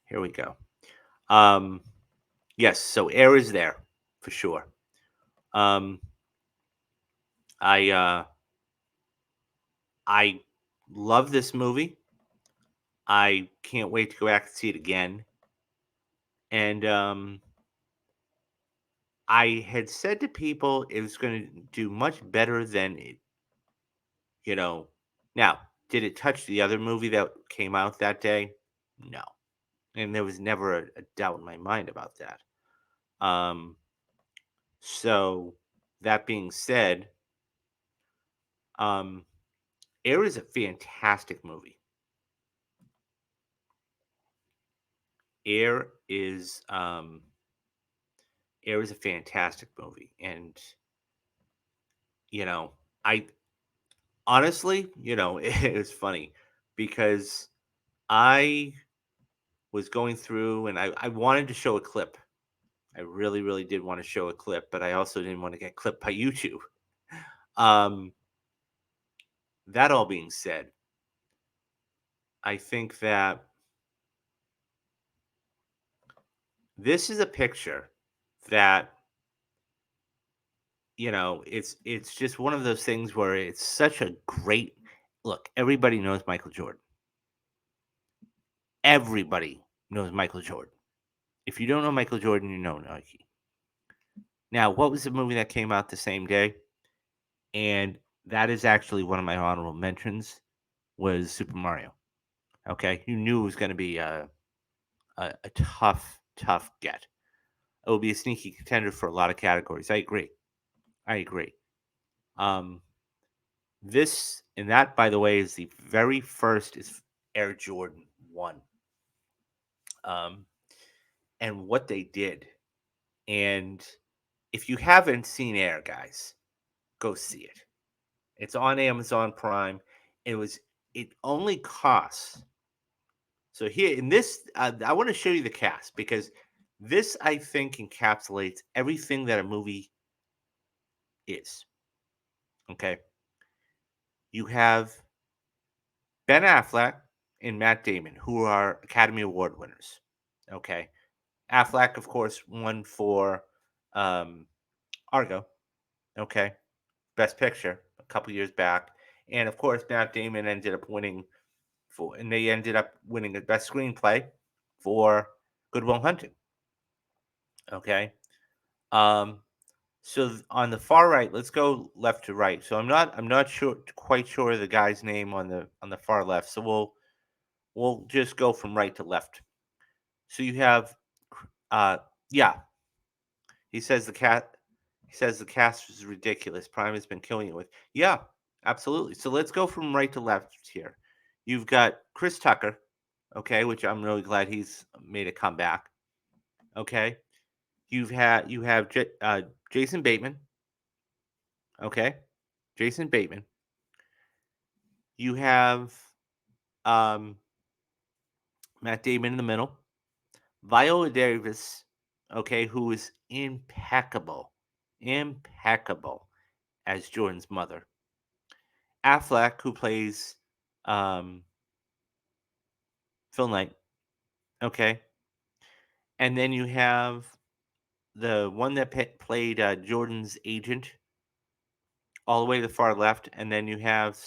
Speaker 1: Here we go. Um, yes, so Air is there for sure. Um, I I love this movie. I can't wait to go back and see it again. And I had said to people it was going to do much better than it, you know. Now, did it touch the other movie that came out that day? No. And there was never a doubt in my mind about that. Um, So that being said, um, Air is a fantastic movie. Air is um, Air is a fantastic movie, and you know, I honestly, it was funny because I was going through and I wanted to show a clip. I really, really did want to show a clip, but I also didn't want to get clipped by YouTube. Um, that all being said, I think that this is a picture that it's just one of those things where it's such a great look. Everybody knows Michael Jordan. Everybody knows Michael Jordan. If you don't know Michael Jordan, you know Nike. Now, what was the movie that came out the same day? And that is actually one of my honorable mentions was Super Mario. Okay, you knew it was going to be a tough, tough get. It will be a sneaky contender for a lot of categories. I agree. I agree. Um, this and that, by the way, is the very first is Air Jordan 1. Um, and what they did. And if you haven't seen Air, guys, go see it. It's on Amazon Prime. It was it only costs. So here in this, I want to show you the cast because this I think encapsulates everything that a movie is. Okay, you have Ben Affleck and Matt Damon, who are Academy Award winners. Okay, Affleck, of course, won for um, Argo. Okay, Best Picture a couple years back, and of course, Matt Damon ended up winning and they ended up winning the Best Screenplay for Good Will Hunting. Okay, um, so on the far right, let's go left to right. So I'm not quite sure of the guy's name on the far left. So we'll just go from right to left. So you have, uh, yeah, he says the cat. He says the cast is ridiculous. Prime has been killing it with. Yeah, absolutely. So let's go from right to left here. You've got Chris Tucker, okay, which I'm really glad he's made a comeback. Okay, you have Jason Bateman. Okay, Jason Bateman. You have um, Matt Damon in the middle. Viola Davis, okay, who is impeccable, impeccable as Jordan's mother. Affleck, who plays um, Phil Knight, okay, and then you have the one that played Jordan's agent, all the way to the far left, and then you have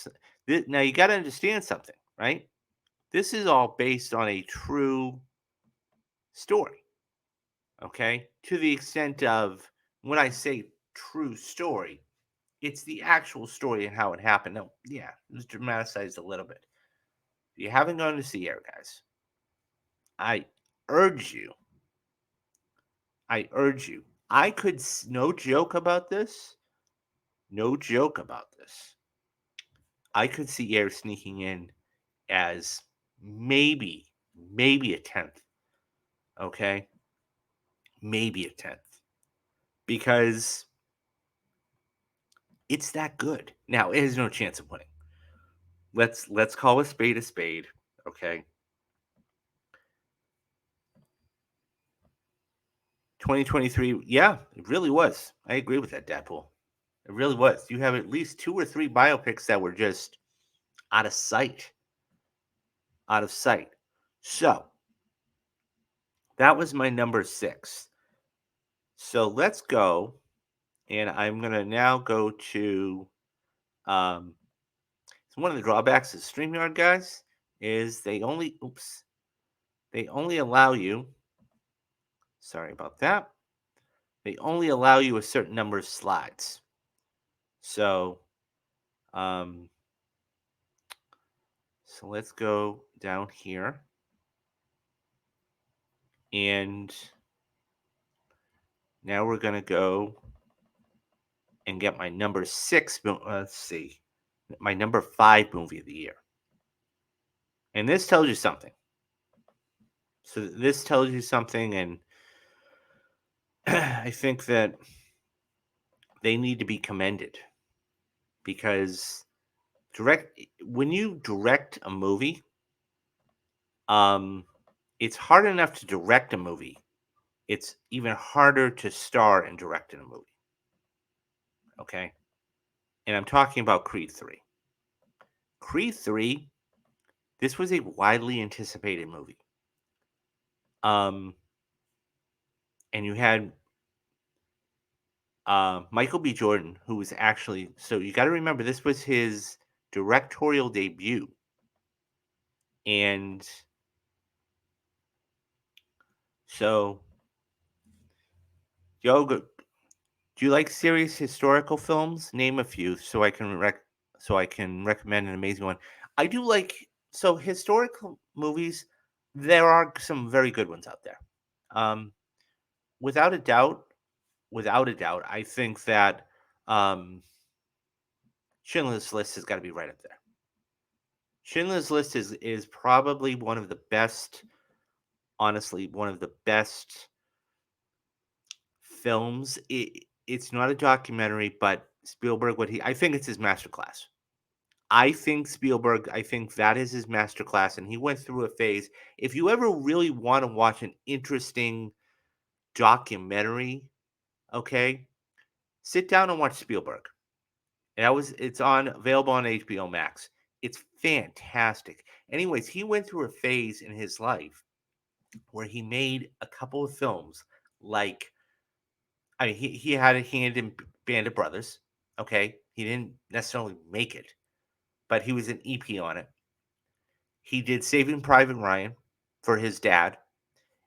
Speaker 1: now you got to understand something, right? This is all based on a true story, okay? To the extent of when I say true story, it's the actual story and how it happened. No, yeah, it was dramatized a little bit. If you haven't gone to see Air, guys, I urge you, I urge you. I could, no joke about this, no joke about this. I could see Air sneaking in as maybe a 10th, okay? Maybe a 10th because it's that good. Now, it has no chance of winning. Let's call a spade, okay? 2023, yeah, it really was. I agree with that, Deadpool. It really was. You have at least two or three biopics that were just out of sight, out of sight. So that was my number 6. So let's go, and I'm gonna now go to um. So one of the drawbacks of Streamyard, guys, is they only allow you. Sorry about that. They only allow you a certain number of slides. So um, so let's go down here. And now we're going to go. and get my number six. Let's see, my number five movie of the year. And this tells you something. So this tells you something, and I think that they need to be commended because direct when you direct a movie, um, it's hard enough to direct a movie. It's even harder to star and direct in a movie. Okay, and I'm talking about Creed 3. Creed 3. This was a widely anticipated movie. Um, and you had Michael B. Jordan, who was actually, so you got to remember this was his directorial debut, and so Yoga, do you like serious historical films? Name a few so I can recommend an amazing one. I do like so historical movies. There are some very good ones out there. Um, without a doubt, I think that um, Schindler's List has got to be right up there. Schindler's List is probably one of the best, honestly, one of the best films. It's not a documentary, but Spielberg, I think it's his masterclass. I think that is his masterclass, and he went through a phase. If you ever really want to watch an interesting documentary, okay, sit down and watch Spielberg. It's on available on HBO Max. It's fantastic. Anyways, he went through a phase in his life where he made a couple of films like I mean he had a hand in Band of Brothers. Okay. He didn't necessarily make it, but he was an EP on it. He did Saving Private Ryan for his dad,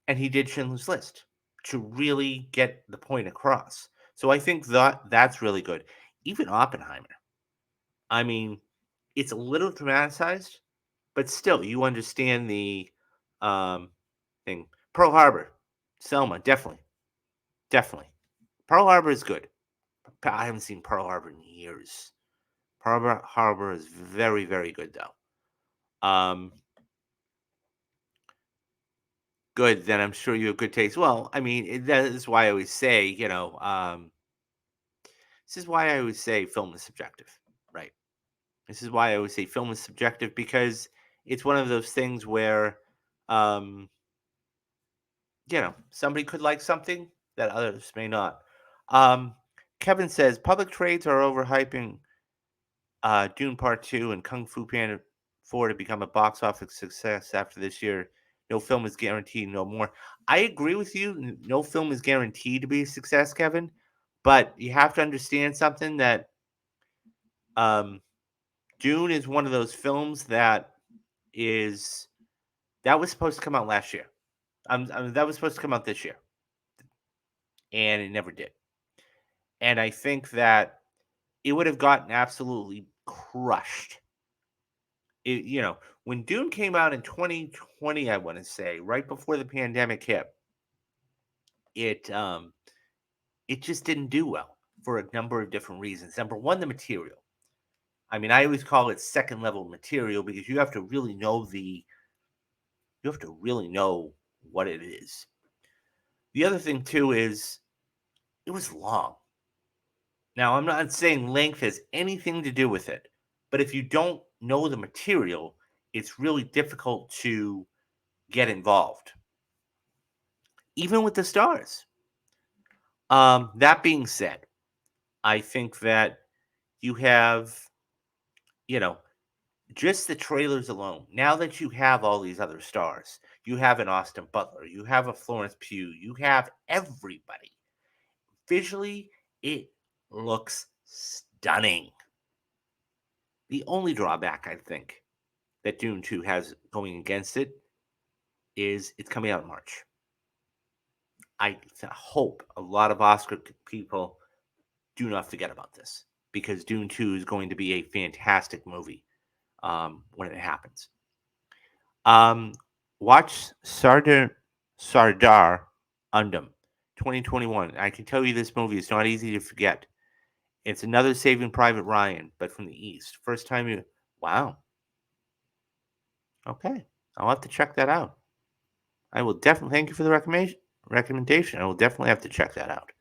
Speaker 1: and he did Schindler's List to really get the point across. So I think that's really good. Even Oppenheimer. I mean, it's a little dramatized, but still, you understand the um, thing. Pearl Harbor, Selma, definitely, definitely. Pearl Harbor is good. I haven't seen Pearl Harbor in years. Harbor is very, very good though. Good. Then I'm sure you have good taste. Well, I mean, that is why I always say, this is why I always say film is subjective, right? This is why I always say film is subjective because it's one of those things where, um, somebody could like something that others may not. Um, Kevin says public trades are overhyping Dune Part 2 and Kung Fu Panda 4 to become a box office success after this year. No film is guaranteed, no more. I agree with you. No film is guaranteed to be a success, Kevin. But you have to understand something um, Dune is one of those films is that was supposed to come out last year. That was supposed to come out this year, and it never did. And I think that it would have gotten absolutely crushed. When Dune came out in 2020, I want to say, right before the pandemic hit, it it just didn't do well for a number of different reasons. Number one, the material. I mean, I always call it second level material because you have to really know what it is. The other thing too is it was long. Now, I'm not saying length has anything to do with it, but if you don't know the material, it's really difficult to get involved, even with the stars. That being said, I think that you have, you know, just the trailers alone. Now that you have all these other stars, you have an Austin Butler, you have a Florence Pugh, you have everybody. Visually, it looks stunning. The only drawback I think that Dune 2 has going against it is it's coming out in March. I hope a lot of Oscar people do not forget about this because Dune 2 is going to be a fantastic movie when it happens. Um, watch Sardar Undam 2021. I can tell you this movie is not easy to forget. It's another Saving Private Ryan, but from the East. First time you wow, okay. I'll have to check that out. I will definitely thank you for the recommendation. I will definitely have to check that out.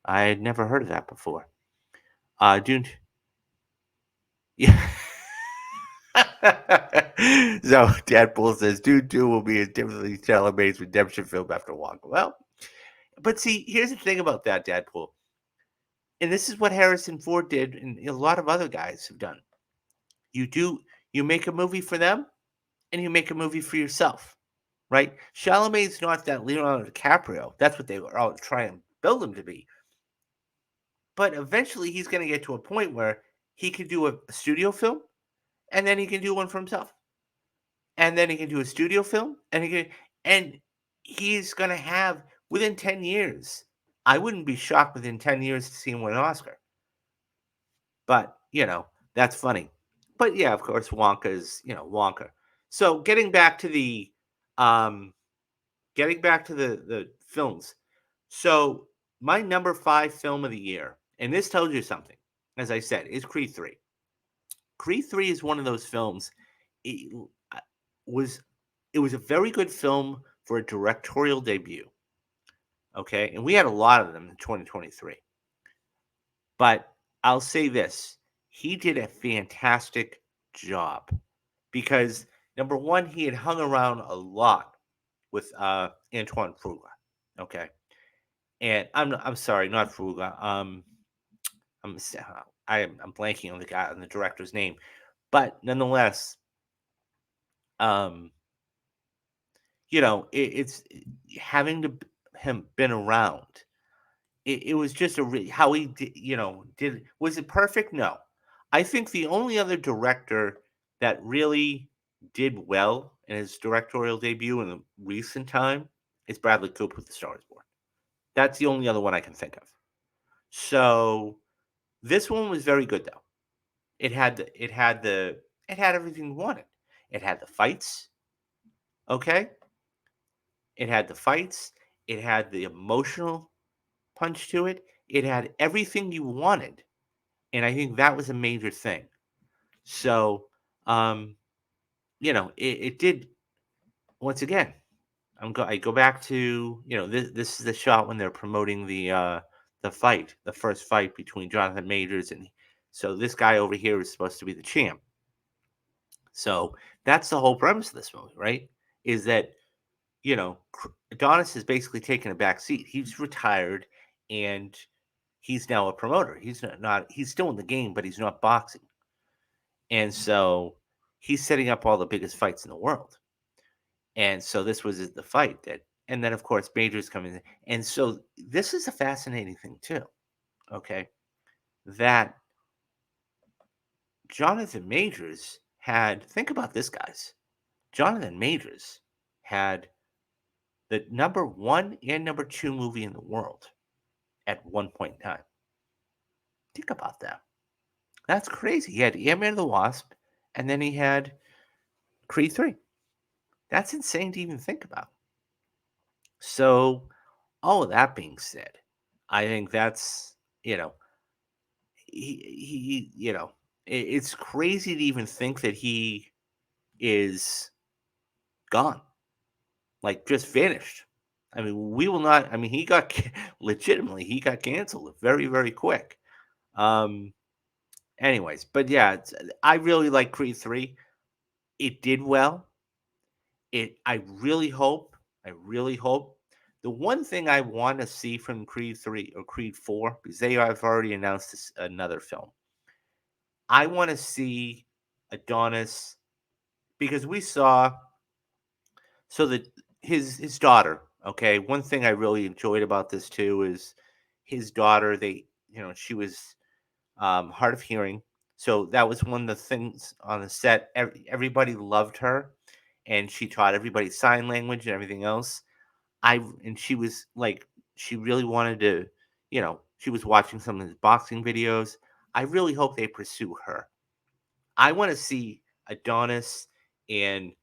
Speaker 1: I had never heard of that before. Dune yeah. So Deadpool says Dune 2 will be a Timothy Chalamet's redemption film after Wonka. Well, but see, here's the thing about that Deadpool, and this is what Harrison Ford did, and a lot of other guys have done. You do you make a movie for them, and you make a movie for yourself, right? Chalamet's not that Leonardo DiCaprio. That's what they were all trying to build him to be. But eventually, he's going to get to a point where he can do a studio film, and then he can do one for himself, and then he can do a studio film, and he's going to have within 10 years. I wouldn't be shocked within 10 years to see him win an Oscar. But that's funny. But yeah, of course, Wonka is Wonka. So um, getting back to the films. So my number 5 film of the year, and this tells you something, as I said, is Creed 3. Creed 3 is one of those films. It was it was a very good film for a directorial debut. Okay, and we had a lot of them in 2023. But I'll say this: he did a fantastic job because number one, he had hung around a lot with Antoine Fuqua. Okay, and I'm sorry, not Fuqua. I'm I'm blanking on the director's name, but nonetheless, um, it's having him been around. It was just how he did. Did was it perfect? No, I think the only other director that really did well in his directorial debut in the recent time is Bradley Cooper with The Star Is Born. That's the only other one I can think of. So this one was very good though. It had everything we wanted. It had the fights, okay? It had the fights, it had the emotional punch to it. It had everything you wanted. And I think that was a major thing. So, um, it did once again. I go back to this is the shot when they're promoting the first fight between Jonathan Majors and so this guy over here is supposed to be the champ. So that's the whole premise of this movie, right? Is that Adonis has basically taken a back seat. He's retired and he's now a promoter. He's still in the game, but he's not boxing. And so he's setting up all the biggest fights in the world. And so this was the fight and then of course Majors coming in. And so this is a fascinating thing too. Okay. That Jonathan Majors think about this, guys. Jonathan Majors had the number one and number two movie in the world at one point in time. Think about that. That's crazy. He had Ant-Man and the Wasp, and then he had Creed 3. That's insane to even think about. So, all of that being said, I think that's, it's crazy to even think that he is gone, like just vanished. I mean, we will not, I mean, legitimately, he got canceled very, very quick. Um, Anyways, but yeah, I really like Creed 3. It did well. I really hope. The one thing I want to see from Creed 3 or Creed 4, because they have already announced another film. I want to see Adonis because we saw so that his daughter, okay, one thing I really enjoyed about this too is his daughter, she was hard of hearing. So that was one of the things on the set. Everybody loved her, and she taught everybody sign language and everything else. And she was like, she really wanted to, she was watching some of his boxing videos. I really hope they pursue her. I want to see Adonis and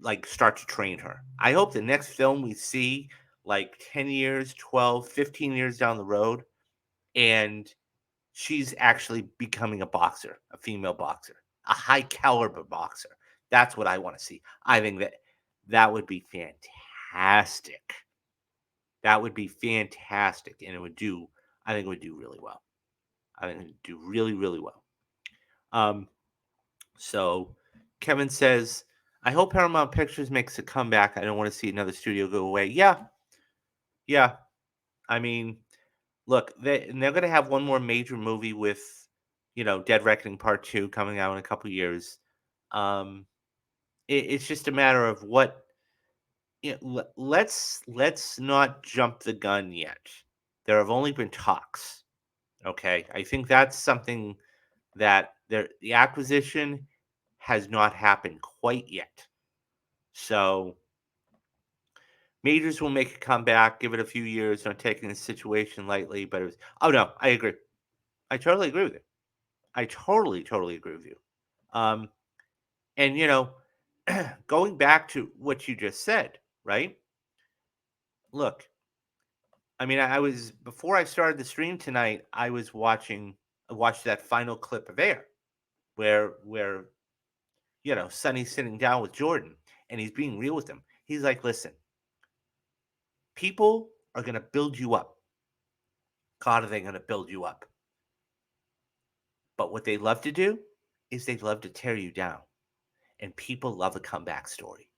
Speaker 1: like start to train her. I hope the next film we see like 10 years, 12, 15 years down the road, and she's actually becoming a boxer, a female boxer, a high caliber boxer. That's what I want to see. I think that would be fantastic. That would be fantastic, and it would do. I think it would do really well. I think it would do really, really well. Um, so Kevin says, "I hope Paramount Pictures makes a comeback. I don't want to see another studio go away." Yeah, yeah. I mean, look, they're going to have one more major movie with, Dead Reckoning Part Two coming out in a couple years. Um, it's just a matter of what. Let's not jump the gun yet. There have only been talks. Okay, I think that's something that the acquisition has not happened quite yet. So majors will make a comeback. Give it a few years. Not taking the situation lightly, but it was. Oh no, I agree. I totally agree with you. I totally, totally agree with you. Um, and going back to what you just said, right? Look, I mean, I was before I started the stream tonight. I watched that final clip of Air, where Sonny's sitting down with Jordan, and he's being real with him. He's like, "Listen, people are gonna build you up. God, are they gonna build you up? But what they love to do is they love to tear you down, and people love a comeback story."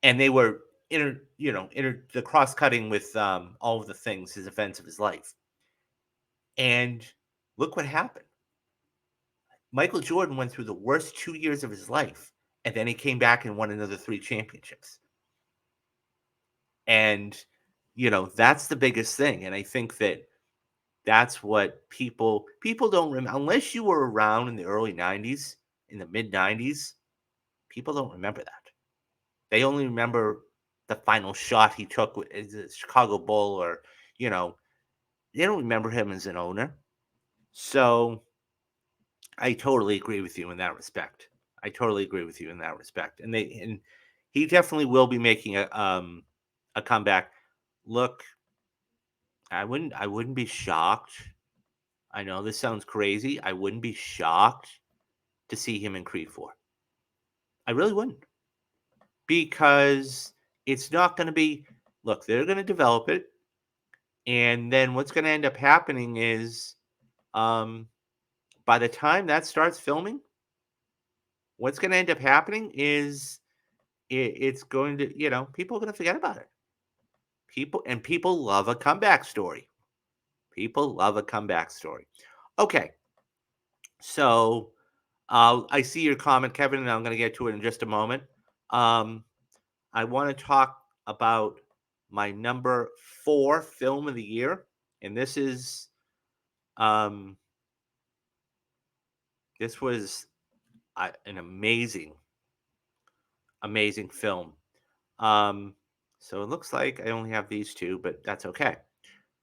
Speaker 1: And they were the cross cutting with all of the things, his events of his life, and look what happened. Michael Jordan went through the worst 2 years of his life, and then he came back and won another three championships. And that's the biggest thing. And I think that's what people don't remember unless you were around in the early 90s, in the mid 90s. People don't remember that. They only remember the final shot he took with the Chicago Bull, or you know they don't remember him as an owner. So I totally agree with you in that respect. I totally agree with you in that respect. And he definitely will be making a comeback. Look, I wouldn't be shocked. I know this sounds crazy. I wouldn't be shocked to see him in Creed 4. I really wouldn't. Because it's not going to be, look, they're going to develop it, and then what's going to end up happening is um by the time that starts filming, what's going to end up happening is it's going to, people are going to forget about it. People love a comeback story. People love a comeback story. Okay, so I see your comment, Kevin, and I'm going to get to it in just a moment. Um, I want to talk about my number 4 film of the year, and um, this was an amazing, amazing film. Um, so it looks like I only have these two, but that's okay.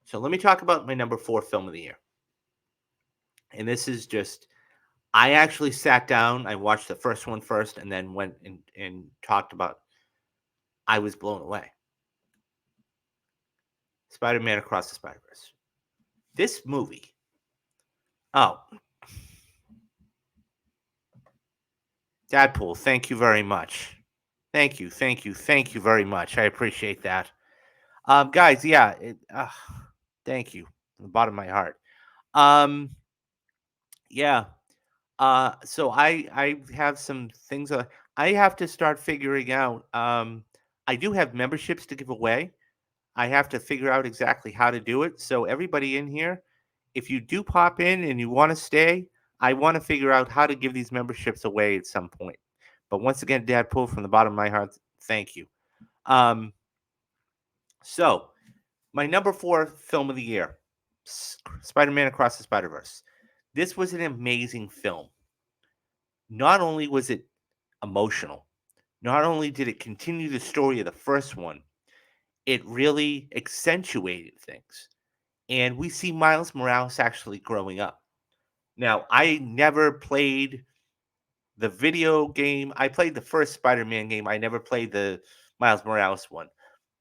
Speaker 1: So let me talk about my number 4 film of the year. And this is just, I actually sat down, I watched the first one first, and then went and talked about, I was blown away. Spider-Man Across the Spider-Verse. This movie, oh, Deadpool, thank you very much. Thank you, thank you, thank you very much. I appreciate that. Guys, yeah, thank you from the bottom of my heart. Um, yeah, so I have some things I have to start figuring out. I do have memberships to give away. I have to figure out exactly how to do it. So everybody in here, if you do pop in and you want to stay, I want to figure out how to give these memberships away at some point. But once again, Dad Pool, from the bottom of my heart, thank you. Um, so my number 4 film of the year, Spider-Man Across the Spider-Verse. This was an amazing film. Not only was it emotional, not only did it continue the story of the first one, it really accentuated things. And we see Miles Morales actually growing up. Now, I never played the video game. I played the first Spider-Man game. I never played the Miles Morales one.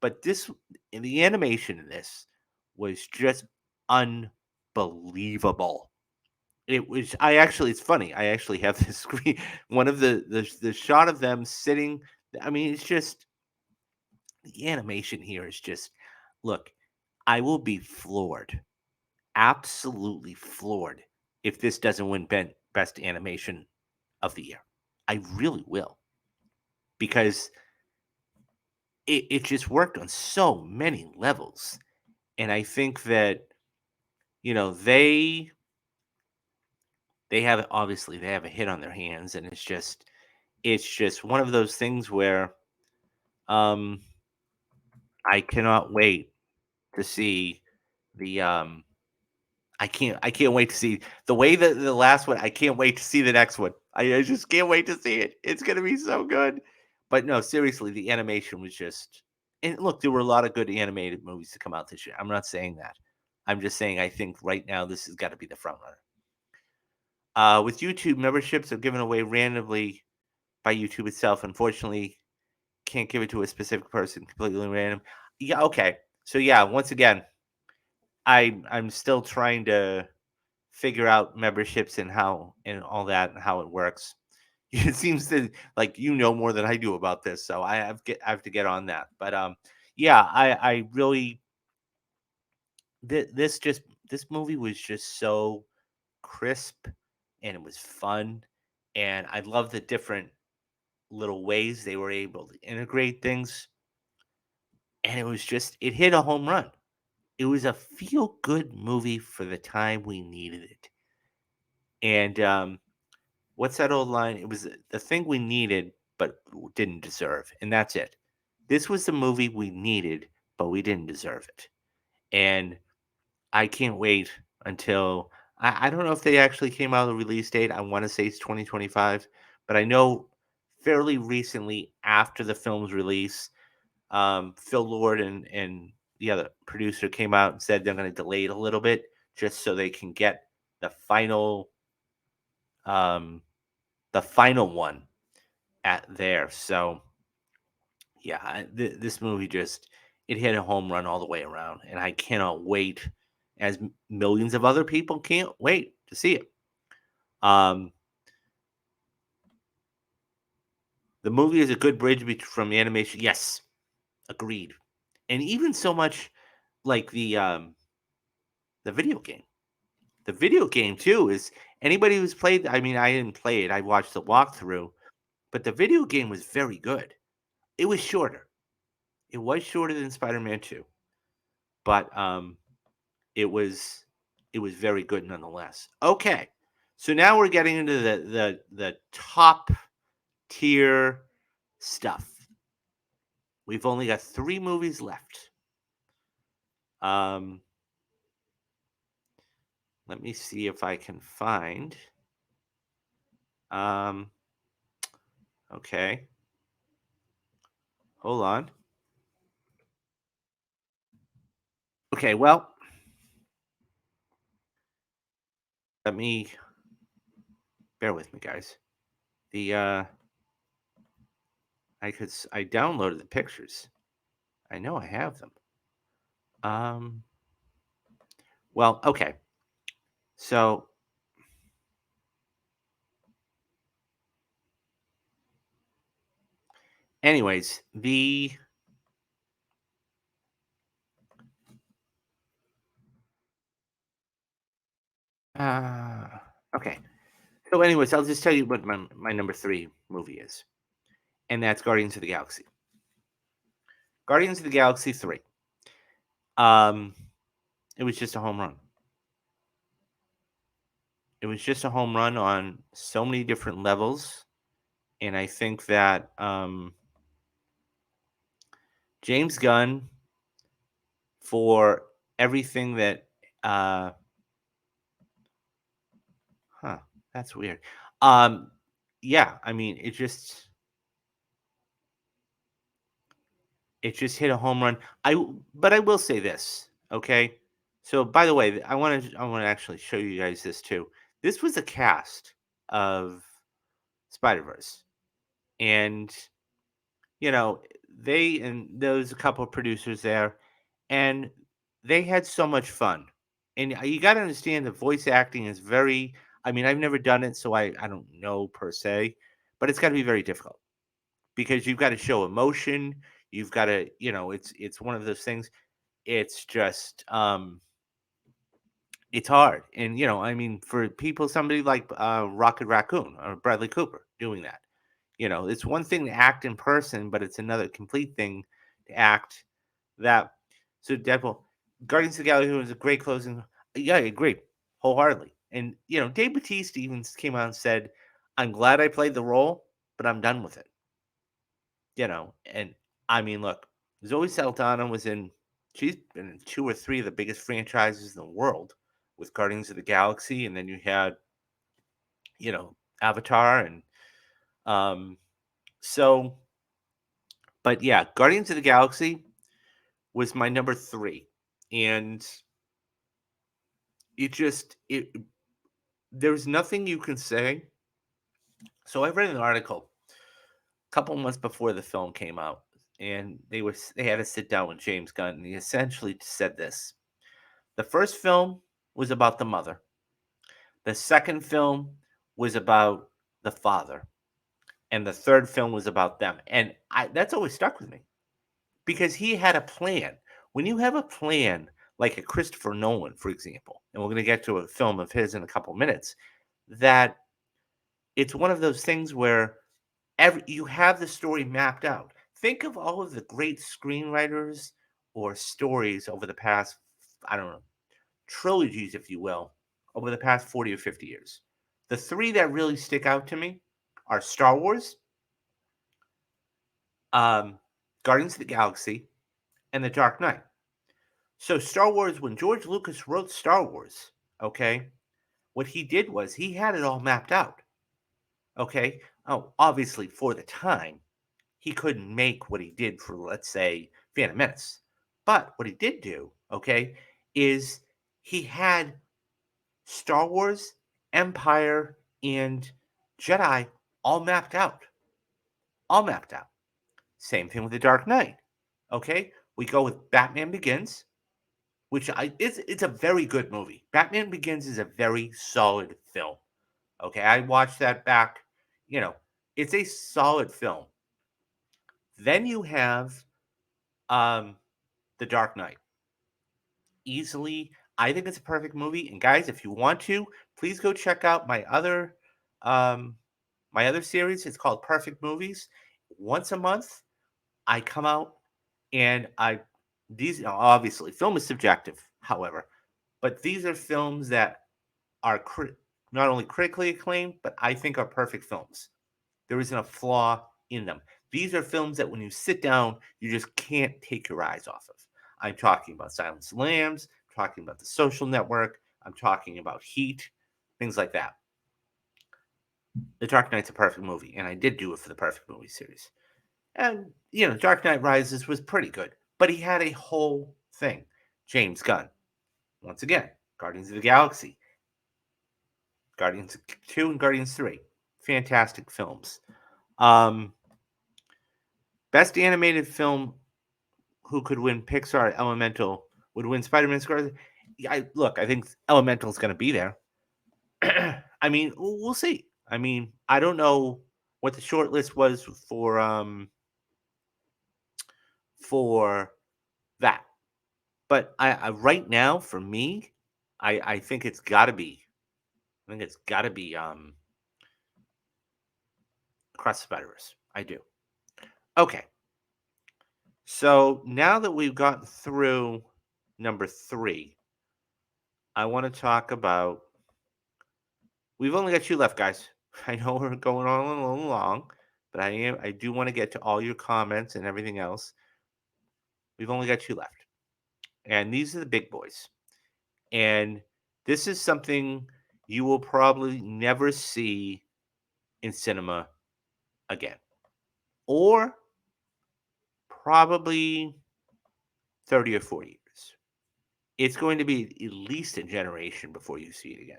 Speaker 1: But the animation in this was just unbelievable. unbelievable. It was I actually it's funny, I actually have the screen one of the shot of them sitting I mean, it's just the animation here is just look, I will be floored, absolutely floored if this doesn't win best animation of the year. I really will because it just worked on so many levels. And I think that, you know, they have obviously they have a hit on their hands and it's just one of those things where um I cannot wait to see the I can't wait to see the way that the last one I can't wait to see the next one. I just can't wait to see it. It's gonna be so good. But no, seriously, the animation was just and look, there were a lot of good animated movies to come out this year. I'm not saying that. I'm just saying I think right now this has got to be the front runner. With YouTube, memberships are given away randomly by YouTube itself. Unfortunately, can't give it to a specific person, completely random. Yeah, okay. So yeah, once again, I'm still trying to figure out memberships and how and all that and how it works. It seems that like you know more than I do about this, so I have to get on that. But yeah, I really this just this movie was just so crisp and it was fun and I love the different little ways they were able to integrate things and it was just it hit a home run. It was a feel good movie for the time we needed it. And what's that old line? It was the thing we needed but didn't deserve. And that's it. This was the movie we needed but we didn't deserve it. And I can't wait until I don't know if they actually came out with a release date. I want to say it's 2025, but I know fairly recently after the film's release, Phil Lord and the other producer came out and said they're going to delay it a little bit just so they can get the um, final one at there. So yeah, this movie just it hit a home run all the way around, and I cannot wait, as millions of other people can't wait to see it. Um, the movie is a good bridge from the animation. Yes, agreed. And even so much like the video game. The video game too is anybody who's played. I mean, I didn't play it. I watched the walkthrough, but the video game was very good. It was shorter. It was shorter than Spider-Man 2, but it was it was very good nonetheless. Okay, so now we're getting into the top tier stuff. We've only got 3 movies left. Um, let me see if I can find. Um, okay, hold on. Okay, well, let me bear with me, guys. The I downloaded the pictures. I know I have them. Um, well, okay. So, anyways, the okay. So, anyways, I'll just tell you what my number 3 movie is, and that's Guardians of the Galaxy. Guardians of the Galaxy 3. Um, it was just a home run. It was just a home run on so many different levels, and I think that James Gunn for everything that uh, huh, that's weird. Um, yeah, I mean, it just hit a home run. But I will say this, okay? So by the way, I want to actually show you guys this too. This was a cast of Spider-Verse. And you know, there was a couple of producers there and they had so much fun. And you got to understand the voice acting is very. I mean, I've never done it, so I don't know per se, but it's got to be very difficult because you've got to show emotion. You've got to, it's one of those things. It's just it's hard, and I mean, for people, somebody like Rocket Raccoon or Bradley Cooper doing that. It's one thing to act in person, but it's another complete thing to act that. So Deadpool, Guardians of the Galaxy was a great closing. Yeah, I agree wholeheartedly. And Dave Bautista even came out and said, "I'm glad I played the role, but I'm done with it." And I mean, look, Zoe Saldana was in. She's been in two or three of the biggest franchises in the world with Guardians of the Galaxy, and then you had you know Avatar, and um, so. But yeah, Guardians of the Galaxy was my number three, and it there's nothing you can say. So I read an article a couple months before the film came out, and they had to sit down with James Gunn, and he essentially said this: the first film was about the mother, the second film was about the father, and the third film was about them. And that's always stuck with me because he had a plan. When you have a plan, like a Christopher Nolan, for example, and we're going to get to a film of his in a couple minutes, that it's one of those things where you have the story mapped out. Think of all of the great screenwriters or stories over the past, I don't know, trilogies, if you will, over the past 40 or 50 years. The three that really stick out to me are Star Wars, um, Guardians of the Galaxy, and The Dark Knight. So Star Wars, when George Lucas wrote Star Wars, okay, what he did was he had it all mapped out. Okay. Oh, obviously for the time, he couldn't make what he did for, let's say, Phantom Menace. But what he did do, okay, is he had Star Wars, Empire, and Jedi all mapped out. All mapped out. Same thing with The Dark Knight. Okay. We go with Batman Begins, which it's a very good movie. Batman Begins is a very solid film. Okay, I watched that back. You know, it's a solid film. Then you have um The Dark Knight. Easily, I think it's a perfect movie. And guys, if you want to, please go check out um my other series. It's called Perfect Movies. Once a month, I come out and I these obviously film is subjective, however, but these are films that are not only critically acclaimed, but I think are perfect films. There isn't a flaw in them. These are films that when you sit down, you just can't take your eyes off of. I'm talking about Silence of the Lambs, I'm talking about The Social Network, I'm talking about Heat, things like that. The Dark Knight's a perfect movie, and I did do it for the Perfect Movie series. And, Dark Knight Rises was pretty good, but he had a whole thing. James Gunn, once again, Guardians of the Galaxy, Guardians 2 and Guardians 3. Fantastic films. Um, Best animated film, who could win? Pixar, Elemental would win. Spider-Man. I think Elemental's going to be there. I mean, we'll see. I mean, I don't know what the short list was for that, but I right now for me, I think it's got to be. I think it's got to be Across the Spider-Verse. I do. Okay, so now that we've gotten through number three, I want to talk about. We've only got two left, guys. I know we're going on a little long, but I do want to get to all your comments and everything else. We've only got two left. And these are the big boys. And this is something you will probably never see in cinema again. Or probably 30 or 40 years. It's going to be at least a generation before you see it again.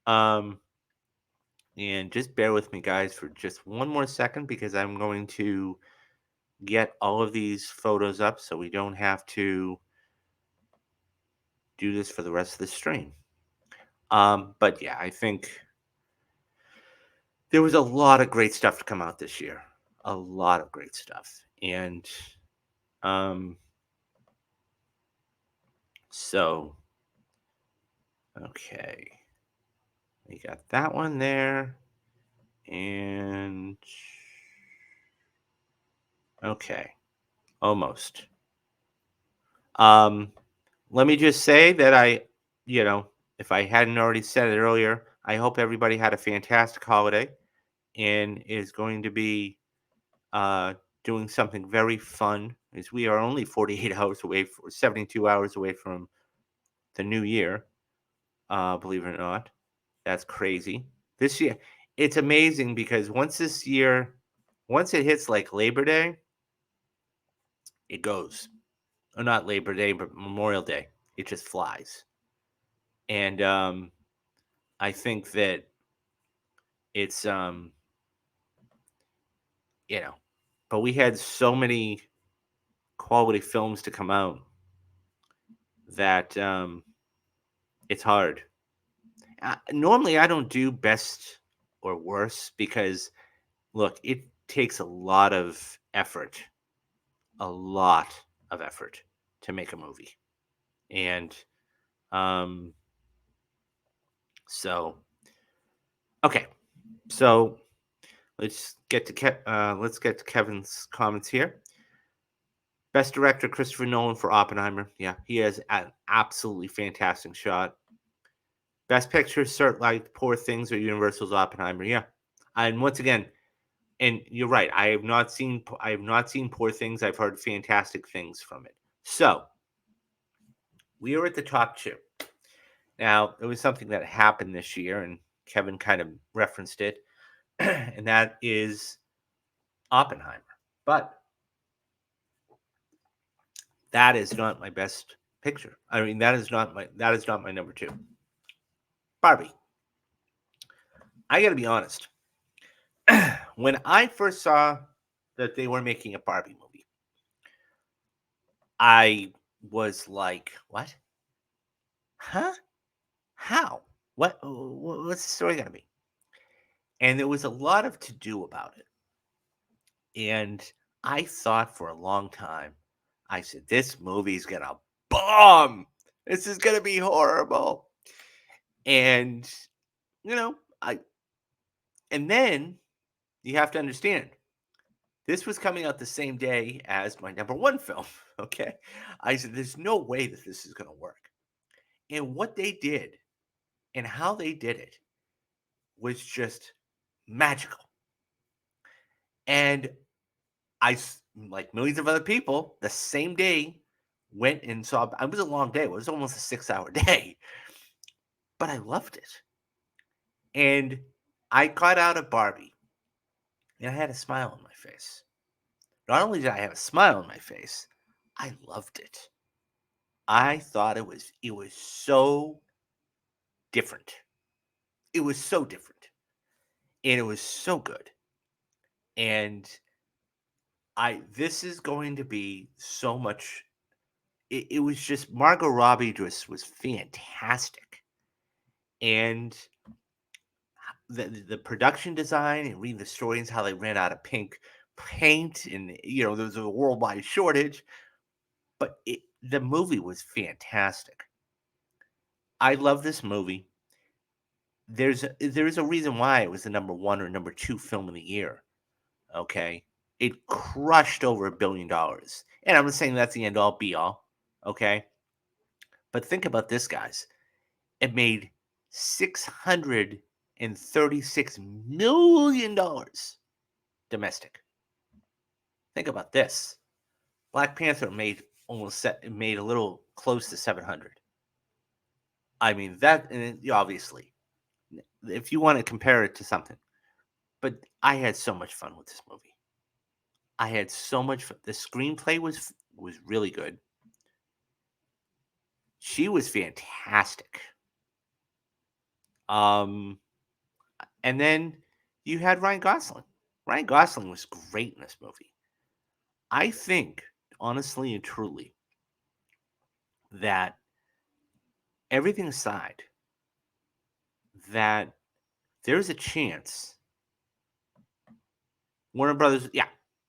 Speaker 1: Um, and just bear with me, guys, for just one more second because I'm going to get all of these photos up so we don't have to do this for the rest of the stream. But yeah, I think there was a lot of great stuff to come out this year. A lot of great stuff. And um, so, okay, we got that one there. And okay, almost. Um, Let me just say that you know, if I hadn't already said it earlier, I hope everybody had a fantastic holiday and is going to be uh, doing something very fun. As we are only 48 hours away, 72 hours away from the new year. Believe it or not, that's crazy. This year, it's amazing because once it hits like Labor Day, it goes. Or not Labor Day, but Memorial Day. It just flies. And I think that it's you know, but we had so many quality films to come out that it's hard. Normally, I don't do best or worst because look, it takes a lot of effort to make a movie, and um, so okay, so let's get to Kevin's comments here. Best director Christopher Nolan for Oppenheimer. Yeah, he has an absolutely fantastic shot. Best picture, Searchlight, Poor Things, or Universal's Oppenheimer. Yeah, and once again, and you're right. I have not seen Poor Things. I've heard fantastic things from it. So we are at the top two. Now it was something that happened this year, and Kevin kind of referenced it, and that is Oppenheimer. But that is not my best picture. I mean, that is not my number two. Barbie. I got to be honest. When I first saw that they were making a Barbie movie, I was like, "What? Huh? How? What's the story gonna be?" And there was a lot of to do about it. And I thought for a long time, I said, "This movie's gonna bomb. This is gonna be horrible." And you know, I and then you have to understand this was coming out the same day as my number one film. Okay. I said, there's no way that this is going to work. And what they did and how they did it was just magical. And like millions of other people, the same day went and saw. It was a long day. It was almost a 6 hour day, but I loved it. And I got out of Barbie and I had a smile on my face. Not only did I have a smile on my face, I loved it. I thought it was so different. It was so different, and it was so good. And I this is going to be so much. It was just Margot Robbie just was fantastic, and the production design and reading the stories how they ran out of pink paint, and there was a worldwide shortage, but the movie was fantastic. I love this movie. There's a reason why it was the number one or number two film of the year. Okay, it crushed over $1 billion, and I'm not saying that's the end all be all. Okay, but think about this, guys. It made $636 million domestic. Think about this. Black Panther made a little close to 700. I mean that, and obviously, if you want to compare it to something, but I had so much fun with this movie. I had so much fun. The screenplay was really good. She was fantastic. Um, and then you had Ryan Gosling. Ryan Gosling was great in this movie. I think, honestly and truly, that everything aside, that there's a chance Warner Brothers, yeah,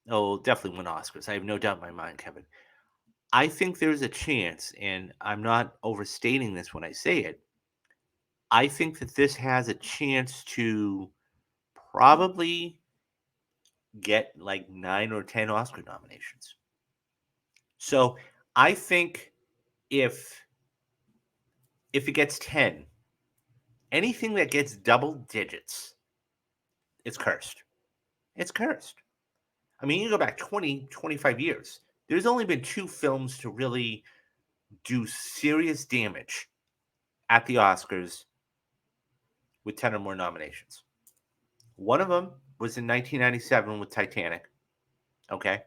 Speaker 1: oh, definitely win Oscars. I have no doubt in my mind, Kevin. I think there's a chance, and I'm not overstating this when I say it. I think that this has a chance to probably get like 9 or 10 Oscar nominations. So I think if if it gets 10, anything that gets double digits, it's cursed. It's cursed. I mean, you go back 20, 25 years. There's only been two films to really do serious damage at the Oscars with 10 or more nominations. One of them was in 1997 with Titanic, okay?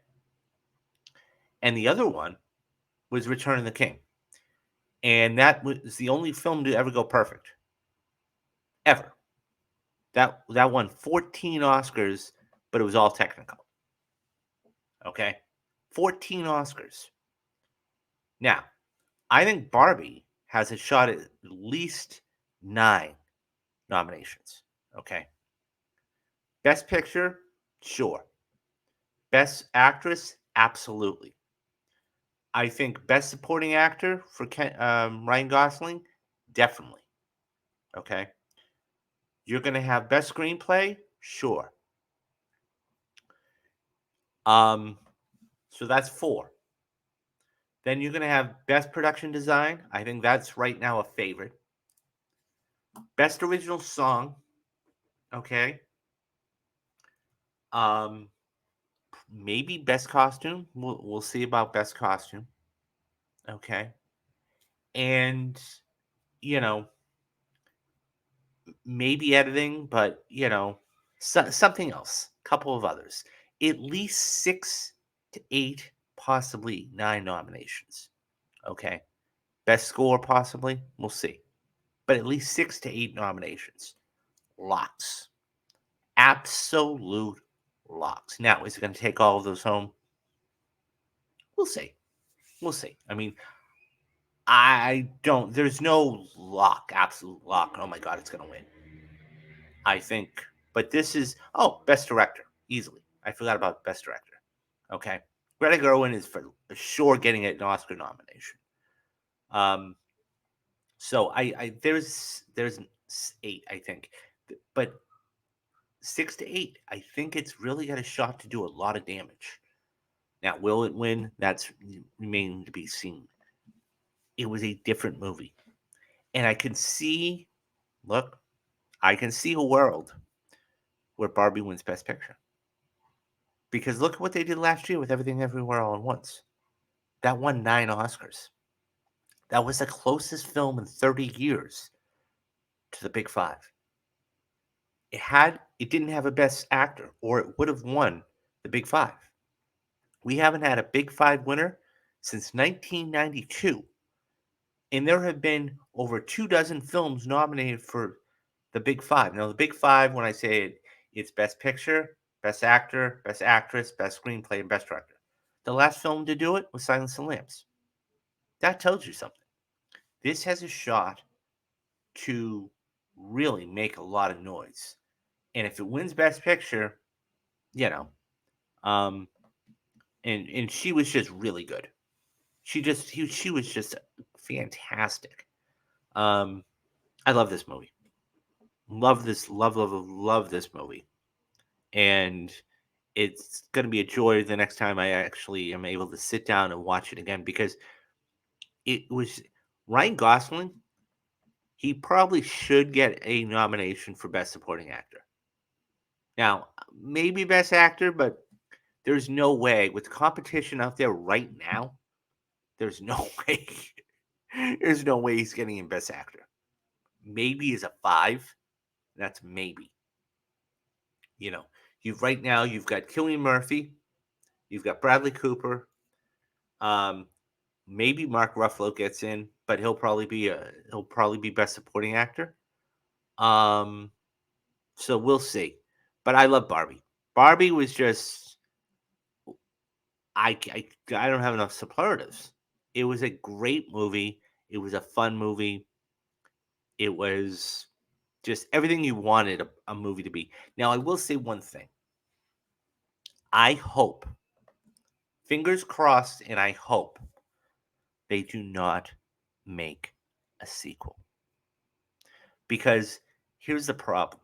Speaker 1: And the other one was Return of the King. And that was the only film to ever go perfect. Ever. That won 14 Oscars, but it was all technical. Okay? 14 Oscars. Now, I think Barbie has a shot at least 9 nominations. Okay? Best Picture, sure. Best Actress, absolutely. I think Best Supporting Actor for Ryan Gosling, definitely. Okay? You're going to have Best Screenplay, sure. Um, so that's 4. Then you're going to have Best Production Design. I think that's right now a favorite. Best Original Song, okay. Um, maybe Best Costume. We'll see about Best Costume, okay. And you know, maybe editing, but something else. Couple of others. At least 6 to 8, possibly 9 nominations. Okay. Best score, possibly. We'll see. But at least 6 to 8 nominations. Lots. Absolute locks. Now, is it going to take all of those home? We'll see. We'll see. I mean, I don't. There's no lock, absolute lock. Oh my God, it's going to win. I think. But this is. Oh, best director. Easily. I forgot about best director. Okay. Greta Gerwig is for sure getting an Oscar nomination. Um, so there's 8, I think. But 6 to 8, I think it's really got a shot to do a lot of damage. Now, will it win? That's remaining to be seen. It was a different movie. And look, I can see a world where Barbie wins Best Picture. Because look at what they did last year with Everything Everywhere All at Once. That won 9 Oscars. That was the closest film in 30 years to the Big Five. It didn't have a Best Actor, or it would have won the Big Five. We haven't had a Big Five winner since 1992. And there have been over 2 dozen films nominated for the Big Five. Now, the Big Five, when I say it, it's Best Picture, Best Actor, Best Actress, Best Screenplay, and Best Director. The last film to do it was Silence of the Lambs. That tells you something. This has a shot to really make a lot of noise. And if it wins Best Picture, you know, um, and she was just really good. She was just fantastic. Um, I love this movie. Love this movie. And it's going to be a joy the next time I actually am able to sit down and watch it again, because it was Ryan Gosling. He probably should get a nomination for Best Supporting Actor. Now, maybe Best Actor, but there's no way with the competition out there right now. There's no way. There's no way he's getting in Best Actor. Maybe is a 5. That's maybe. You know, you've got Cillian Murphy, you've got Bradley Cooper. Um, maybe Mark Ruffalo gets in, but he'll probably be Best Supporting Actor. Um, so we'll see. But I love Barbie. Barbie was just I don't have enough superlatives. It was a great movie. It was a fun movie. It was just everything you wanted a movie to be. Now, I will say one thing. I hope, fingers crossed, and I hope they do not make a sequel. Because here's the problem: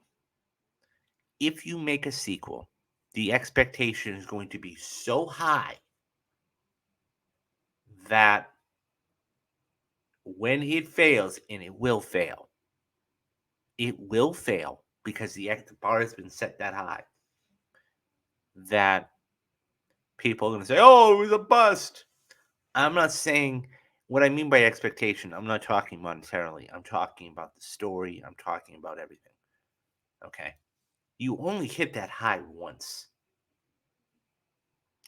Speaker 1: if you make a sequel, the expectation is going to be so high that when it fails, and it will fail because the bar has been set that high that people are going to say, oh, it was a bust. I'm not saying what I mean by expectation. I'm not talking monetarily. I'm talking about the story. I'm talking about everything. Okay. You only hit that high once.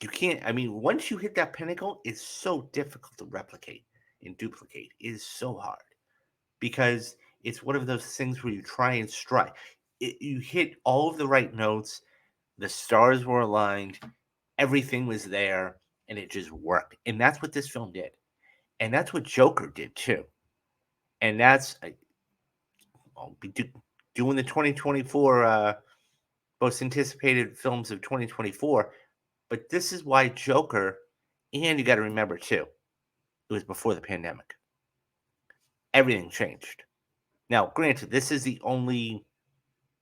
Speaker 1: You can't, I mean, once you hit that pinnacle, it's so difficult to replicate and duplicate. It is so hard because it's one of those things where you try and strike. You hit all of the right notes, the stars were aligned, everything was there, and it just worked. And that's what this film did. And that's what Joker did too. And that's, I'll be doing the 2024 most anticipated films of 2024. But this is why Joker, and you got to remember too, it was before the pandemic. Everything changed. Now, granted, this is the only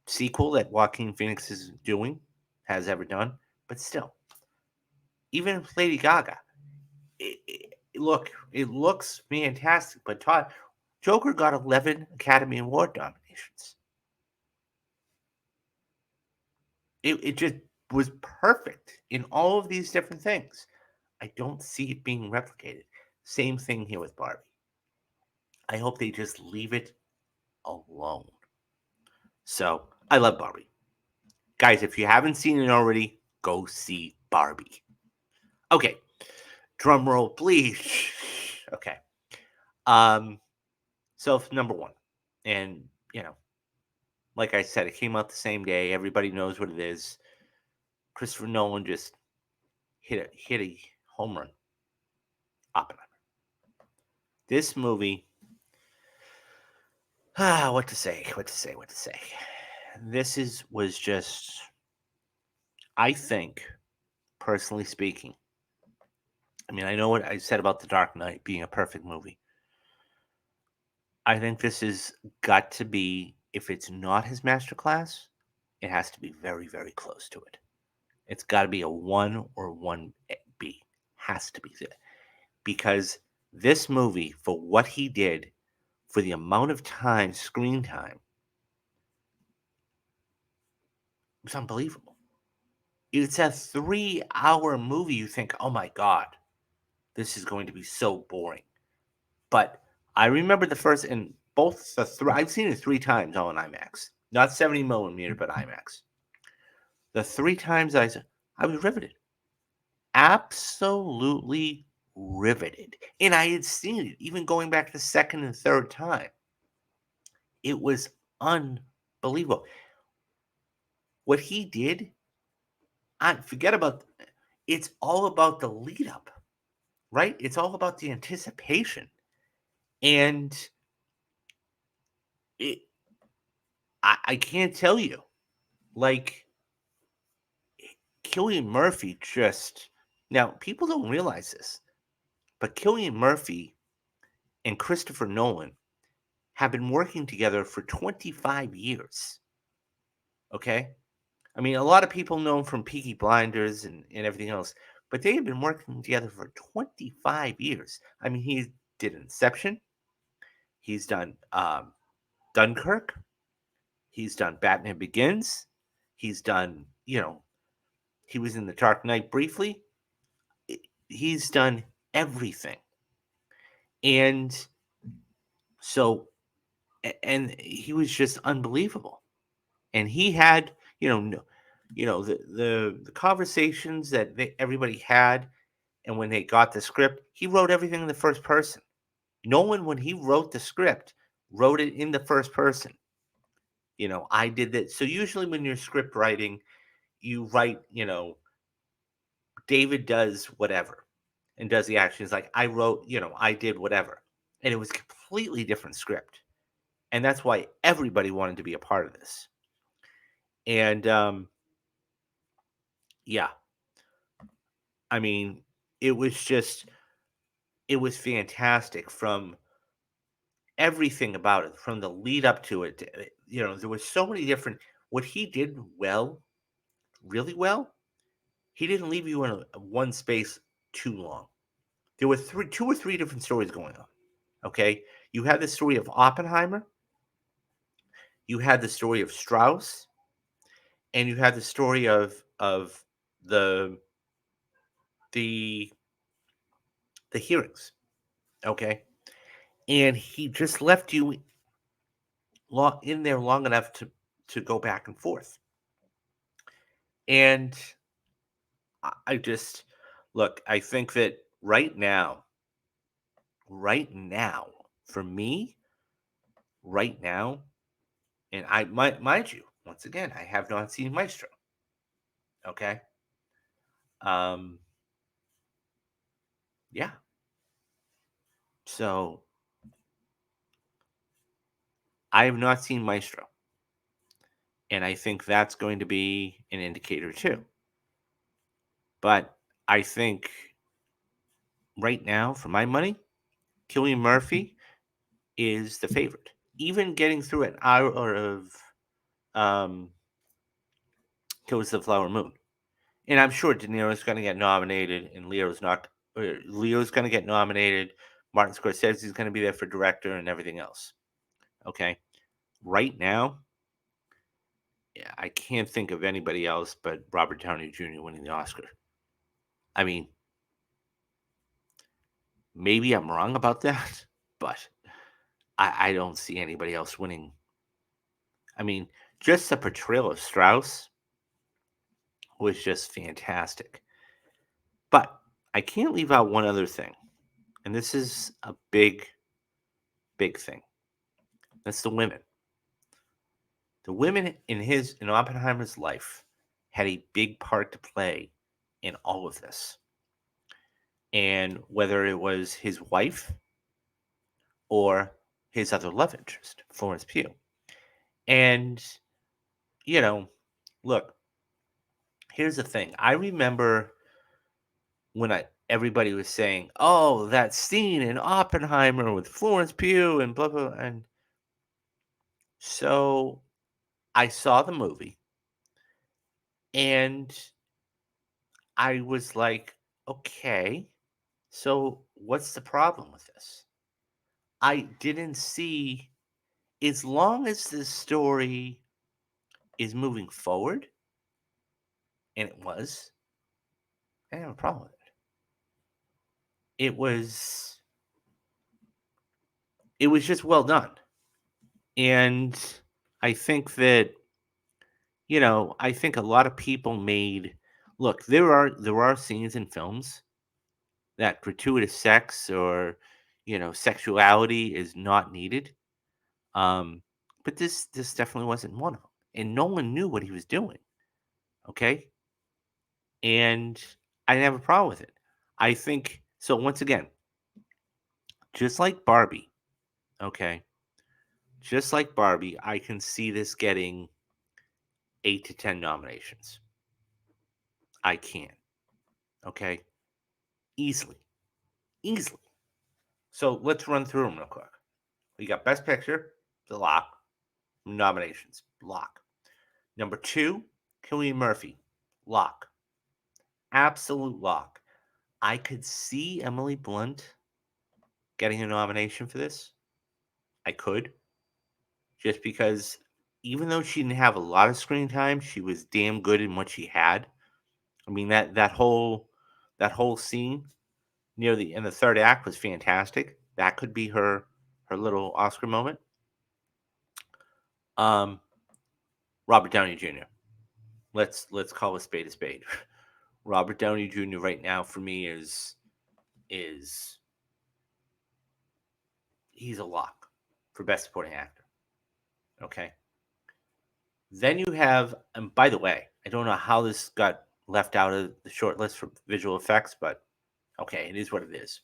Speaker 1: sequel that Joaquin Phoenix is doing, has ever done, but still, even Lady Gaga, look, it looks fantastic. But Todd, Joker got 11 Academy Award nominations. It just was perfect in all of these different things. I don't see it being replicated. Same thing here with Barbie. I hope they just leave it alone. So I love Barbie. Guys, if you haven't seen it already, go see Barbie. Okay. Drum roll, please. Okay. Um, so number one. And, you know, like I said, it came out the same day. Everybody knows what it is. Christopher Nolan just hit a home run. Oppenheimer. This movie, what to say? This was just, I think, personally speaking. I mean, I know what I said about The Dark Knight being a perfect movie. I think this has got to be, if it's not his masterclass, it has to be very, very close to it. It's got to be a 1 or 1B. Has to be there. Because this movie, for what he did, for the amount of time, screen time, it was unbelievable. It's a 3-hour movie. You think, oh my God, this is going to be so boring. But I remember the first, and both I've seen it 3 times all in IMAX. Not 70 millimeter, but IMAX. The 3 times I was riveted. Absolutely riveted. And I had seen it, even going back the second and third time. It was unbelievable. What he did, I forget about, it's all about the lead up, right? It's all about the anticipation. And it, I can't tell you. Like, Cillian Murphy just, now people don't realize this, but Cillian Murphy and Christopher Nolan have been working together for 25 years. Okay? I mean, a lot of people know him from Peaky Blinders and everything else, but they have been working together for 25 years. I mean, he did Inception, he's done Dunkirk, he's done Batman Begins, he's done, he was in The Dark Knight briefly. He's done everything. And so, and he was just unbelievable. And he had, the conversations that everybody had, and when they got the script, he wrote everything in the first person. Nolan, when he wrote the script, wrote it in the first person. I did that. So usually when you're script writing, you write, David does whatever and does the actions. Like I wrote, I did whatever. And it was completely different script. and that's why everybody wanted to be a part of this. And yeah, I mean, it was just it was fantastic from everything about it, from the lead up to it. There was so many different. What he did well, really well, he didn't leave you in one space too long. There were two or three different stories going on. Okay, you had the story of Oppenheimer, you had the story of Strauss, and you had the story of the the the hearings. Okay, and he just left you in there long enough to go back and forth. And I just look. I think that right now, for me, right now, and mind you, once again, I have not seen Maestro. Okay, um, yeah. So I have not seen Maestro, and I think that's going to be an indicator too. But I think right now, for my money, Killian Murphy is the favorite. Even getting through an hour of um, Killers of the Flower Moon. And I'm sure De Niro's going to get nominated, and Leo's not. Leo's going to get nominated. Martin Scorsese is going to be there for director and everything else. Okay, right now, yeah, I can't think of anybody else but Robert Downey Jr. winning the Oscar. I mean, maybe I'm wrong about that, but I don't see anybody else winning. I mean, just the portrayal of Strauss was just fantastic. But I can't leave out one other thing, and this is a big, big thing. That's the women. The women in Oppenheimer's life had a big part to play in all of this. And whether it was his wife or his other love interest, Florence Pugh. And, you know, look, here's the thing. I remember when everybody was saying, "Oh, that scene in Oppenheimer with Florence Pugh and blah blah," and so I saw the movie and I was like, "Okay, so what's the problem with this?" I didn't see, as long as this story is moving forward, and it was, I didn't have a problem with it. It it was just well done. And I think that, I think a lot of people made, look, there are scenes in films that gratuitous sex or, sexuality is not needed. Um, but this definitely wasn't one of them. And Nolan knew what he was doing. Okay. And I didn't have a problem with it. I think so. Once again, just like Barbie, okay, just like Barbie, I can see this getting 8 to 10 nominations. I can, okay, easily, easily. So let's run through them real quick. We got Best Picture, the lock, nominations, lock. Number two, Cillian Murphy, lock, absolute lock. I could see Emily Blunt getting a nomination for this. I could, just because even though she didn't have a lot of screen time, she was damn good in what she had. I mean that whole scene near the in the third act was fantastic. That could be her little Oscar moment. Um, Robert Downey Jr. Let's call a spade a spade. Robert Downey Jr. right now for me is he's a lock for best supporting actor. Okay. Then you have, and by the way, I don't know how this got left out of the short list for visual effects, but okay, it is what it is.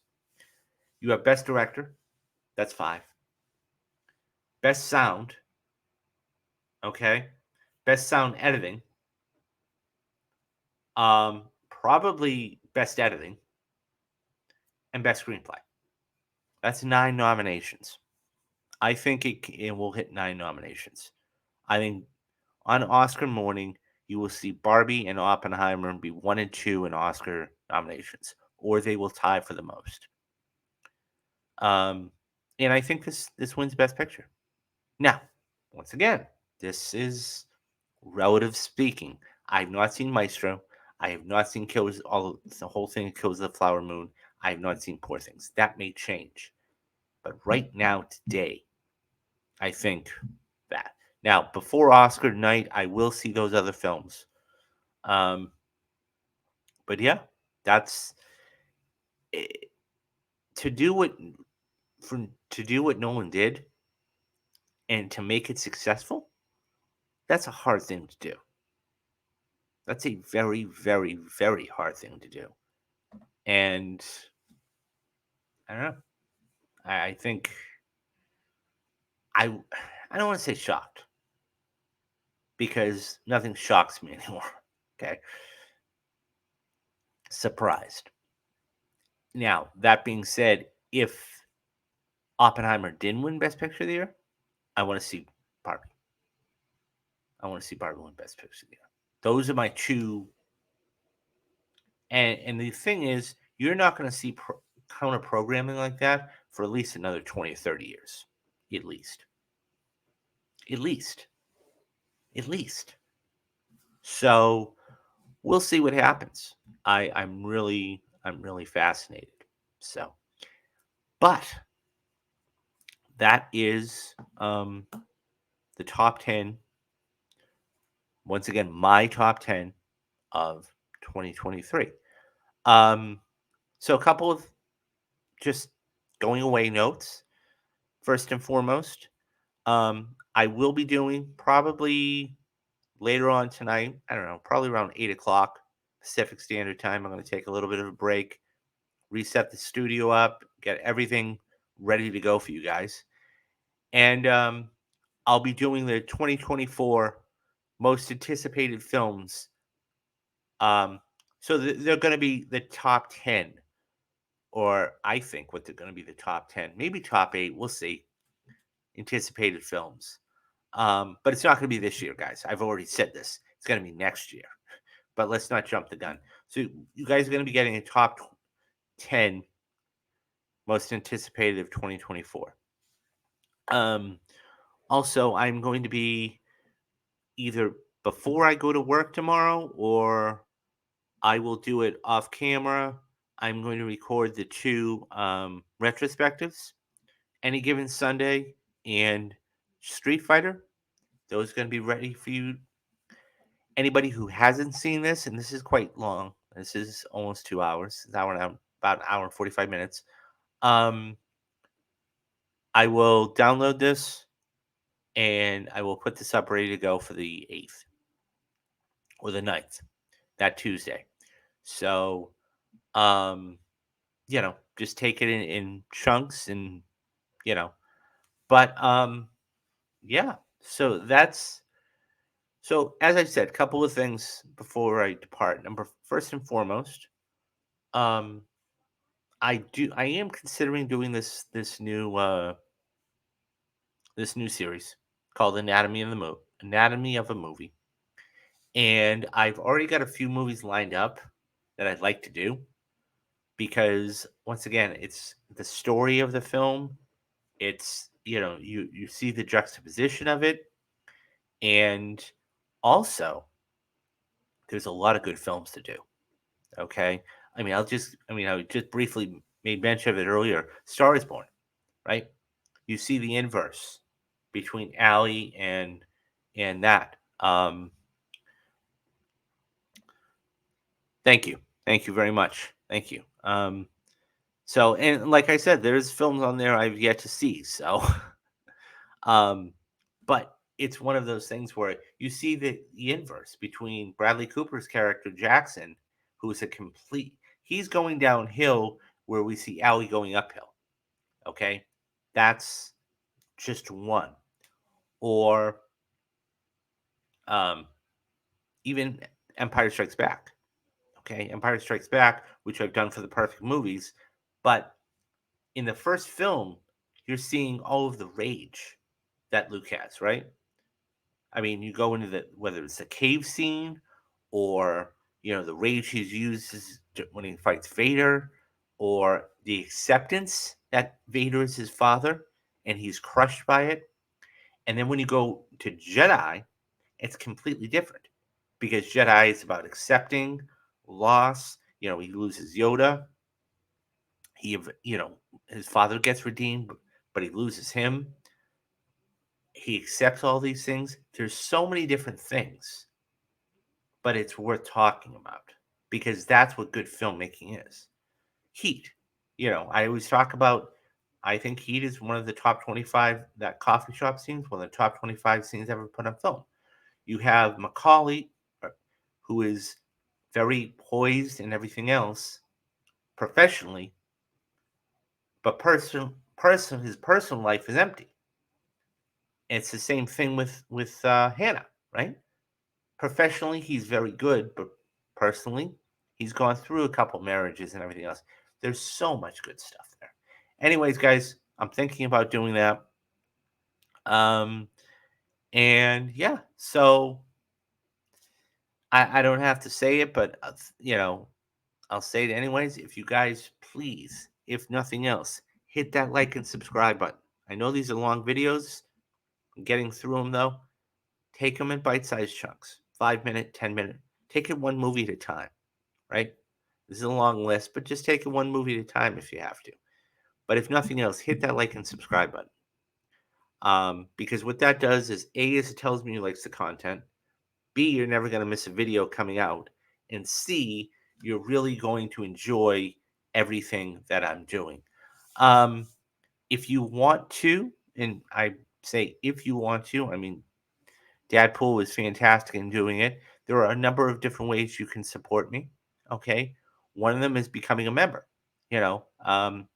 Speaker 1: You have best director, that's five. best sound, okay, best sound editing, probably best editing, and best screenplay. That's 9 nominations. I think it will hit 9 nominations. I think on Oscar morning, you will see Barbie and Oppenheimer be 1 and 2 in Oscar nominations, or they will tie for the most. Um, and I think this wins Best Picture. Now, once again, this is relative speaking. I have not seen Maestro. I have not seen Kills all the whole thing of Kills of the Flower Moon. I have not seen Poor Things. That may change, but right now, today, I think that. Now, before Oscar night, I will see those other films. Um, but yeah, that's eh, to do what to do what Nolan did and to make it successful. That's a hard thing to do. That's a very, very, very hard thing to do. And I don't know. I think I I don't want to say shocked because nothing shocks me anymore. Okay, surprised. Now that being said, if Oppenheimer didn't win Best Picture of the year, I want to see Barbie. I want to see Barbie win Best Picture of the year. Those are my two. And the thing is, you're not going to see counter programming like that for at least another 20 or 30 years, at least, at least, at least. So we'll see what happens. I'm really fascinated. So, but that is the top 10. Once again, my top 10 of 2023. Um, so a couple of just going away notes. First and foremost, I will be doing probably later on tonight. I don't know, probably around 8 o'clock Pacific Standard Time. I'm going to take a little bit of a break, reset the studio up, get everything ready to go for you guys, and I'll be doing the 2024 most anticipated films. Um, so they're going to be the top 10, or I think what they're going to be the top 10, maybe top 8. We'll see. Anticipated films. But it's not going to be this year, guys. I've already said this. It's going to be next year. But let's not jump the gun. So you guys are going to be getting a top 10 most anticipated of 2024. Um, Also, I'm going to be either before I go to work tomorrow or I will do it off camera. I'm going to record the two retrospectives, Any Given Sunday and Street Fighter. Those are going to be ready for you. Anybody who hasn't seen this, and this is quite long, this is almost 2 hours, it's about an hour and 45 minutes. Um, I will download this and I will put this up ready to go for the 8th or the 9th, that Tuesday. So, um, just take it in chunks and, you know, but yeah, so as I said, a couple of things before I depart. Number first and foremost, um, I am considering doing this new series called Anatomy of a Movie, and I've already got a few movies lined up that I'd like to do because once again, it's the story of the film. It's you see the juxtaposition of it, and also there's a lot of good films to do. Okay, I just briefly made mention of it earlier. Star is Born, right? You see the inverse between Allie and that. Thank you, thank you very much, thank you. So and like I said, there's films on there I've yet to see. So, um, but it's one of those things where you see the inverse between Bradley Cooper's character Jackson, who is a complete. He's going downhill where we see Allie going uphill. Okay, that's just one. or um, even Empire Strikes Back. Okay, Empire Strikes Back, which I've done for the perfect movies, but in the first film, you're seeing all of the rage that Luke has, right? I mean, you go into the whether it's the cave scene or the rage he's uses when he fights Vader, or the acceptance that Vader is his father and he's crushed by it. And then when you go to Jedi, it's completely different because Jedi is about accepting loss. He loses Yoda. His father gets redeemed, but he loses him. He accepts all these things. There's so many different things, but it's worth talking about because that's what good filmmaking is. Heat. I always talk about. I think Heat is one of the top 25 that coffee shop scenes, one of the top 25 scenes ever put on film. You have Macaulay, who is very poised and everything else professionally, but his personal life is empty. It's the same thing with Hannah, right? Professionally, he's very good, but personally, he's gone through a couple marriages and everything else. There's so much good stuff there. Anyways, guys, I'm thinking about doing that. Um, and yeah, so I don't have to say it, but I'll say it anyways. If you guys please, if nothing else, hit that like and subscribe button. I know these are long videos. I'm getting through them though. Take them in bite-sized chunks, 5 minute, 10 minute. Take it one movie at a time, right? This is a long list, but just take it one movie at a time if you have to. But if nothing else, hit that like and subscribe button. Because what that does is A, is it tells me you likes the content. B, you're never going to miss a video coming out. And C, you're really going to enjoy everything that I'm doing. Um, if you want to, and I say if you want to, I mean, Dadpool was fantastic in doing it. There are a number of different ways you can support me. Okay. One of them is becoming a member. You know, um,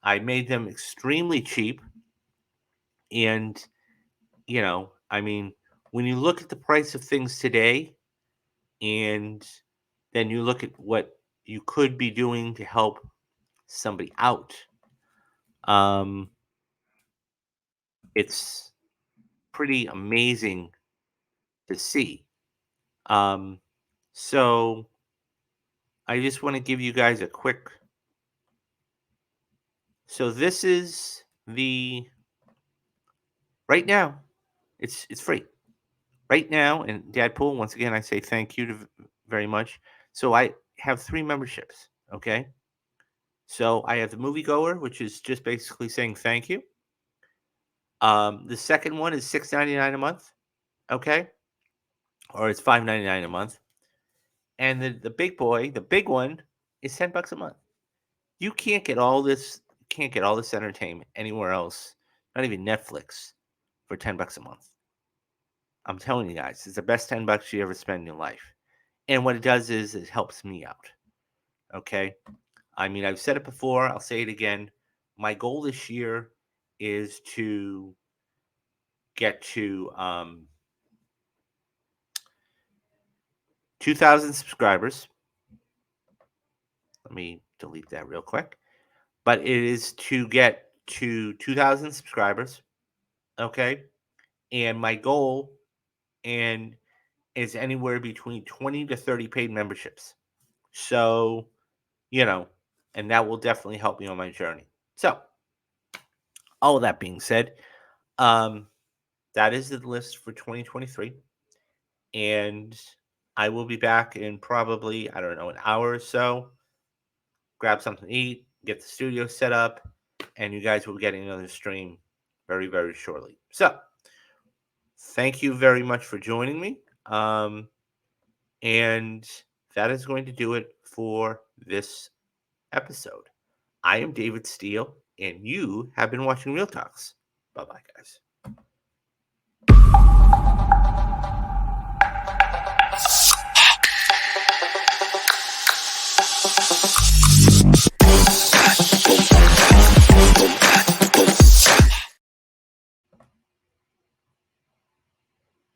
Speaker 1: I made them extremely cheap. And, I mean, when you look at the price of things today and then you look at what you could be doing to help somebody out, um, it's pretty amazing to see. Um, so I just want to give you guys a quick. So this is the right now. It's free right now. And Dadpool, once again, I say thank you very much. So I have 3 memberships. Okay. So I have the moviegoer, which is just basically saying thank you. The second one is $6.99 a month. Okay, or it's $5.99 a month. And the big boy, the big one, is $10 a month. You can't get all this. Can't get all this entertainment anywhere else. Not even Netflix for $10 a month. I'm telling you guys, it's the best $10 you ever spend in your life. And what it does is it helps me out. Okay. I mean, I've said it before, I'll say it again. My goal this year is to get to 2,000 subscribers. Let me delete that real quick. But it is to get to 2,000 subscribers. Okay. And my goal and is anywhere between 20 to 30 paid memberships. So, you know, and that will definitely help me on my journey. So, all of that being said, um, that is the list for 2023. And I will be back in probably, I don't know, an hour or so. Grab something to eat, get the studio set up, and you guys will be getting another stream very, very shortly. So, thank you very much for joining me. And that is going to do it for this episode. I am David Steele, and you have been watching Real Talks. Bye bye, guys.